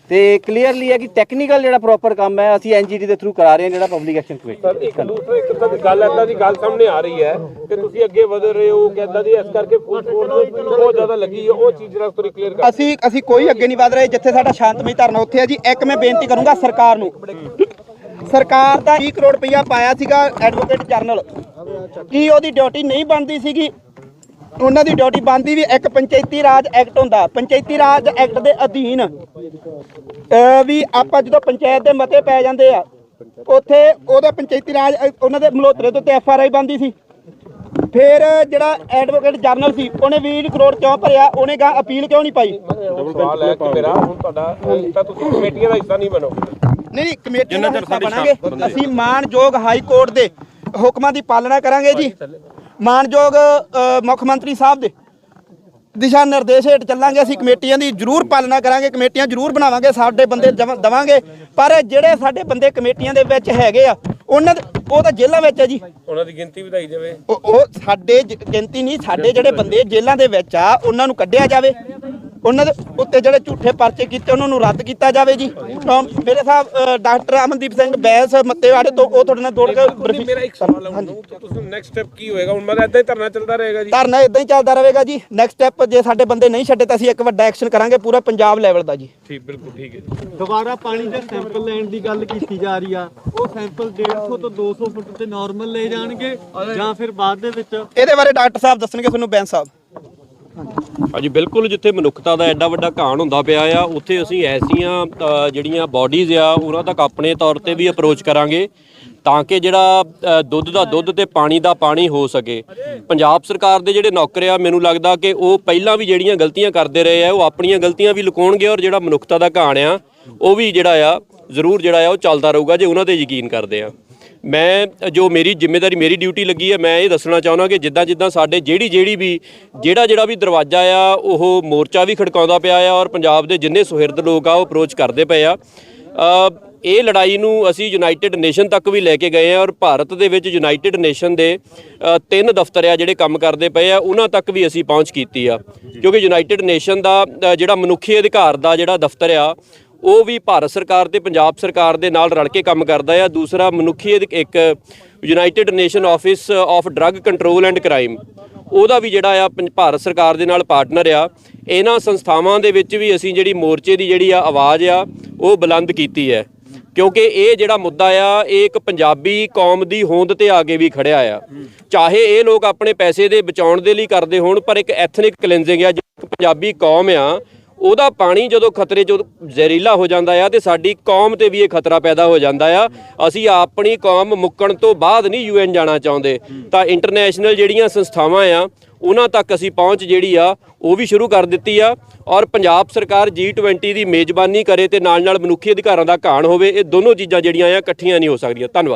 ਤੇ ਕਲੀਅਰਲੀ ਹੈ ਕਿ ਟੈਕਨੀਕਲ ਜਿਹੜਾ ਪ੍ਰੋਪਰ ਕੰਮ ਹੈ ਅਸੀਂ ਐਨਜੀਟੀ ਦੇ ਥਰੂ ਕਰਾ ਰਹੇ ਹਾਂ, ਜਿਹੜਾ ਪਬਲਿਕ ਐਕਸ਼ਨ ਕਮੇਟੀ। ਸਰ ਇੱਕ ਦੂਸਰੇ ਇੱਕ ਤਾਂ ਗੱਲ ਇਦਾਂ ਦੀ ਗੱਲ ਸਾਹਮਣੇ ਆ ਰਹੀ ਹੈ ਕਿ ਤੁਸੀਂ ਅੱਗੇ ਵਧ ਰਹੇ ਹੋ ਕਿ ਇਦਾਂ ਦੀ ਇਸ ਕਰਕੇ ਬਹੁਤ ਜ਼ਿਆਦਾ ਲੱਗੀ ਹੈ, ਉਹ ਚੀਜ਼ ਜਰਾ ਥੋੜੀ ਕਲੀਅਰ ਕਰ। ਅਸੀਂ ਕੋਈ ਅੱਗੇ ਨਹੀਂ ਵਧ ਰਹੇ। ਜਿੱਥੇ ਸਾਡਾ ਸ਼ਾਂਤਮਈ ਧਰਨਾ ਉੱਥੇ ਹੈ ਜੀ। ਇੱਕ ਮੈਂ ਬੇਨਤੀ ਕਰੂੰਗਾ ਸਰਕਾਰ ਨੂੰ, ਸਰਕਾਰ ਦਾ 20 ਕਰੋੜ ਰੁਪਇਆ ਪਾਇਆ ਸੀਗਾ ਐਡਵੋਕੇਟ ਜਨਰਲ, ਕੀ ਉਹਦੀ ਡਿਊਟੀ ਨਹੀਂ ਬਣਦੀ ਸੀਗੀ? ਉਹਨਾਂ ਦੀ ਡਿਊਟੀ ਬਣਦੀ ਵੀ ਇੱਕ ਪੰਚਾਇਤੀ ਰਾਜ ਐਕਟ ਹੁੰਦਾ। ਪੰਚਾਇਤੀ ਰਾਜ ਐਕਟ ਦੇ ਅਧੀਨ ਵੀ ਆਪਾਂ ਜਦੋਂ ਪੰਚਾਇਤ ਦੇ ਮਤੇ ਪੈ ਜਾਂਦੇ ਆ, ਉੱਥੇ ਉਹਦੇ ਪੰਚਾਇਤੀ ਰਾਜ ਉਹਨਾਂ ਦੇ ਮਲੋਤਰੇ ਤੋਂ FRI ਬਣਦੀ ਸੀ। ਫਿਰ ਜਿਹੜਾ ਐਡਵੋਕੇਟ ਜਨਰਲ ਸੀ, ਉਹਨੇ 20 ਕਰੋੜ ਕਿਉਂ ਭਰਿਆ? ਉਹਨੇ ਗਾ ਅਪੀਲ ਕਿਉਂ ਨਹੀਂ ਪਾਈ? ਸਵਾਲ ਹੈ ਕਿ ਮੇਰਾ ਹੁਣ ਤੁਹਾਡਾ ਤਾਂ ਤੁਸੀਂ ਕਮੇਟੀਆਂ ਦਾ ਹਿੱਸਾ ਨਹੀਂ ਬਣੋ। ਨਹੀਂ, ਕਮੇਟੀ ਦਾ ਹਿੱਸਾ ਬਣਾਂਗੇ। ਅਸੀਂ ਮਾਨਯੋਗ ਹਾਈ ਕੋਰਟ ਦੇ ਹੁਕਮਾਂ ਦੀ ਪਾਲਣਾ ਕਰਾਂਗੇ ਜੀ। ਮਾਨਯੋਗ ਮੁੱਖ ਮੰਤਰੀ ਸਾਹਿਬ ਦੇ ਦਿਸ਼ਾ ਨਿਰਦੇਸ਼ ਹੇਠ ਚੱਲਾਂਗੇ। ਅਸੀਂ ਕਮੇਟੀਆਂ ਦੀ ਜ਼ਰੂਰ ਪਾਲਣਾ ਕਰਾਂਗੇ, ਕਮੇਟੀਆਂ ਜ਼ਰੂਰ ਬਣਾਵਾਂਗੇ, ਸਾਡੇ ਬੰਦੇ ਦਵਾਂਗੇ। ਪਰ ਜਿਹੜੇ ਸਾਡੇ ਬੰਦੇ ਕਮੇਟੀਆਂ ਦੇ ਵਿੱਚ ਹੈਗੇ ਆ, ਉਹਨਾਂ ਦੇ ਉਹ ਤਾਂ ਜੇਲ੍ਹਾਂ ਵਿੱਚ ਹੈ ਜੀ। ਉਹਨਾਂ ਦੀ ਗਿਣਤੀ ਵਧਾਈ ਜਾਵੇ। ਉਹ ਸਾਡੇ ਗਿਣਤੀ ਨਹੀਂ, ਸਾਡੇ ਜਿਹੜੇ ਬੰਦੇ ਜੇਲ੍ਹਾਂ ਦੇ ਵਿੱਚ ਆ ਉਹਨਾਂ ਨੂੰ ਕੱਢਿਆ ਜਾਵੇ। ਉਹਨਾਂ ਦੇ ਉੱਤੇ ਜਿਹੜੇ ਝੂਠੇ ਪਰਚੇ ਕੀਤੇ ਉਹਨਾਂ ਨੂੰ ਰੱਦ ਕੀਤਾ ਜਾਵੇ ਜੀ। ਮੇਰੇ ਸਾਹਿਬ ਡਾਕਟਰ ਅਮਨਦੀਪ ਸਿੰਘ ਬੈਂਸ ਮੱਤੇਵਾੜੇ ਤੋਂ ਉਹ ਤੁਹਾਡੇ ਨਾਲ ਦੌੜ ਕੇ। ਮੇਰਾ ਇੱਕ ਸਵਾਲ ਹੈ, ਤੁਸੀਂ ਨੈਕਸਟ ਸਟੈਪ ਕੀ ਹੋਏਗਾ? ਹੁਣ ਮੇਰਾ ਇਦਾਂ ਹੀ ਧਰਨਾ ਚੱਲਦਾ ਰਹੇਗਾ ਜੀ? ਧਰਨਾ ਇਦਾਂ ਹੀ ਚੱਲਦਾ ਰਹੇਗਾ ਜੀ। ਨੈਕਸਟ ਸਟੈਪ ਜੇ ਸਾਡੇ ਬੰਦੇ ਨਹੀਂ ਛੱਡੇ ਤਾਂ ਅਸੀਂ ਇੱਕ ਵੱਡਾ ਐਕਸ਼ਨ ਕਰਾਂਗੇ ਪੂਰਾ ਪੰਜਾਬ ਲੈਵਲ ਦਾ ਜੀ। ਠੀਕ, ਬਿਲਕੁਲ ਠੀਕ ਹੈ। ਦੁਬਾਰਾ ਪਾਣੀ ਦੇ ਸੈਂਪਲ ਲੈਣ ਦੀ ਗੱਲ ਕੀਤੀ ਜਾ ਰਹੀ ਆ। ਉਹ ਸੈਂਪਲ 150 ਤੋਂ 200 ਫੁੱਟ ਤੇ ਨਾਰਮਲ ਲੈ ਜਾਣਗੇ ਜਾਂ ਫਿਰ ਬਾਅਦ ਦੇ ਵਿੱਚ? ਇਹਦੇ ਬਾਰੇ ਡਾਕਟਰ ਸਾਹਿਬ ਦੱਸਣਗੇ ਤੁਹਾਨੂੰ, ਬੈਂਸ ਸਾਹਿਬ। ਹਾਂਜੀ, ਬਿਲਕੁਲ। ਜਿੱਥੇ ਮਨੁੱਖਤਾ ਦਾ ਐਡਾ ਵੱਡਾ ਘਾਣ ਹੁੰਦਾ ਪਿਆ ਆ, ਉੱਥੇ ਅਸੀਂ ਐਸੀਆਂ ਜਿਹੜੀਆਂ ਬਾਡੀਜ਼ ਆ ਉਹਨਾਂ ਤੱਕ ਆਪਣੇ ਤੌਰ ਤੇ ਵੀ ਅਪਰੋਚ ਕਰਾਂਗੇ ਤਾਂ ਕਿ ਜਿਹੜਾ ਦੁੱਧ ਦਾ ਦੁੱਧ ਤੇ ਪਾਣੀ ਦਾ ਪਾਣੀ ਹੋ ਸਕੇ। ਪੰਜਾਬ ਸਰਕਾਰ ਦੇ ਜਿਹੜੇ ਨੌਕਰ ਆ, ਮੈਨੂੰ ਲੱਗਦਾ ਕਿ ਉਹ ਪਹਿਲਾਂ ਵੀ ਜਿਹੜੀਆਂ ਗਲਤੀਆਂ ਕਰਦੇ ਰਹੇ ਆ, ਉਹ ਆਪਣੀਆਂ ਗਲਤੀਆਂ ਵੀ ਲੁਕਾਉਣਗੇ ਔਰ ਜਿਹੜਾ ਮਨੁੱਖਤਾ ਦਾ ਘਾਣ ਆ ਉਹ ਵੀ ਜਿਹੜਾ ਆ ਜ਼ਰੂਰ ਜਿਹੜਾ ਆ ਉਹ ਚੱਲਦਾ ਰਹੂਗਾ ਜੇ ਉਹਨਾਂ ਤੇ ਯਕੀਨ ਕਰਦੇ ਆ। ਮੈਂ ਜੋ ਮੇਰੀ ਜ਼ਿੰਮੇਵਾਰੀ, ਮੇਰੀ ਡਿਊਟੀ ਲੱਗੀ ਹੈ, ਮੈਂ ਇਹ ਦੱਸਣਾ ਚਾਹੁੰਦਾ ਕਿ ਜਿੱਦਾਂ ਸਾਡੇ ਜਿਹੜਾ ਵੀ ਦਰਵਾਜ਼ਾ ਆ ਉਹ ਮੋਰਚਾ ਵੀ ਖੜਕਾਉਂਦਾ ਪਿਆ ਆ ਔਰ ਪੰਜਾਬ ਦੇ ਜਿੰਨੇ ਸੁਹਿਰਦ ਲੋਕ ਆ ਉਹ ਅਪਰੋਚ ਕਰਦੇ ਪਏ ਆ। ਇਹ ਲੜਾਈ ਨੂੰ ਅਸੀਂ ਯੂਨਾਈਟਿਡ ਨੇਸ਼ਨ ਤੱਕ ਵੀ ਲੈ ਕੇ ਗਏ ਆ ਔਰ ਭਾਰਤ ਦੇ ਵਿੱਚ ਯੂਨਾਈਟਿਡ ਨੇਸ਼ਨ ਦੇ 3 ਦਫ਼ਤਰ ਆ ਜਿਹੜੇ ਕੰਮ ਕਰਦੇ ਪਏ ਆ, ਉਹਨਾਂ ਤੱਕ ਵੀ ਅਸੀਂ ਪਹੁੰਚ ਕੀਤੀ ਆ। ਕਿਉਂਕਿ ਯੂਨਾਈਟਿਡ ਨੇਸ਼ਨ ਦਾ ਜਿਹੜਾ ਮਨੁੱਖੀ ਅਧਿਕਾਰ ਦਾ ਜਿਹੜਾ ਦਫ਼ਤਰ ਆ, ਉਹ ਵੀ ਭਾਰਤ ਸਰਕਾਰ ਤੇ ਪੰਜਾਬ ਸਰਕਾਰ ਦੇ ਨਾਲ ਰਲ ਕੇ ਕੰਮ ਕਰਦਾ ਆ। ਦੂਸਰਾ ਮਨੁੱਖੀ ਇੱਕ United nation office of drug control and crime, ਉਹਦਾ ਵੀ ਜਿਹੜਾ ਆ ਭਾਰਤ ਸਰਕਾਰ ਦੇ ਨਾਲ ਪਾਰਟਨਰ ਆ। ਇਹਨਾਂ ਸੰਸਥਾਵਾਂ ਦੇ ਵਿੱਚ ਵੀ ਅਸੀਂ ਜਿਹੜੀ ਮੋਰਚੇ ਦੀ ਜਿਹੜੀ ਆ ਆਵਾਜ਼ ਆ ਉਹ ਬੁਲੰਦ ਕੀਤੀ ਹੈ, ਕਿਉਂਕਿ ਇਹ ਜਿਹੜਾ ਮੁੱਦਾ ਆ ਇਹ ਇੱਕ ਪੰਜਾਬੀ ਕੌਮ ਦੀ ਹੋਂਦ ਤੇ ਆ ਕੇ ਵੀ ਖੜਿਆ ਆ। ਚਾਹੇ ਇਹ ਲੋਕ ਆਪਣੇ ਪੈਸੇ ਦੇ ਬਚਾਉਣ ਦੇ ਲਈ ਕਰਦੇ ਹੋਣ, ਪਰ ਇੱਕ ਐਥਨਿਕ ਕਲੈਂਜ਼ਿੰਗ ਆ। ਜਿਹੜੀ ਪੰਜਾਬੀ ਕੌਮ ਆ ਉਹਦਾ ਪਾਣੀ ਜਦੋਂ ਖਤਰੇ 'ਚ ਜ਼ਹਿਰੀਲਾ ਹੋ ਜਾਂਦਾ ਆ ਤੇ ਸਾਡੀ ਕੌਮ ਤੇ ਵੀ ਇਹ ਖਤਰਾ ਪੈਦਾ ਹੋ ਜਾਂਦਾ ਆ। ਅਸੀਂ ਆਪਣੀ ਕੌਮ ਮੁੱਕਣ ਤੋਂ ਬਾਅਦ ਨਹੀਂ UN ਜਾਣਾ ਚਾਹੁੰਦੇ, ਤਾਂ ਇੰਟਰਨੈਸ਼ਨਲ ਜਿਹੜੀਆਂ ਸੰਸਥਾਵਾਂ ਆ ਉਹਨਾਂ ਤੱਕ ਅਸੀਂ ਪਹੁੰਚ ਜਿਹੜੀ ਆ ਉਹ ਵੀ ਸ਼ੁਰੂ ਕਰ ਦਿੱਤੀ ਆ। ਔਰ ਪੰਜਾਬ ਸਰਕਾਰ G20 ਦੀ ਮੇਜ਼ਬਾਨੀ ਕਰੇ ਤੇ ਨਾਲ ਮਨੁੱਖੀ ਅਧਿਕਾਰਾਂ ਦਾ ਘਾਣ ਹੋਵੇ, ਇਹ ਦੋਨੋਂ ਚੀਜ਼ਾਂ ਜਿਹੜੀਆਂ ਆ ਇਕੱਠੀਆਂ ਨਹੀਂ ਹੋ ਸਕਦੀਆਂ। ਧੰਨਵਾਦ।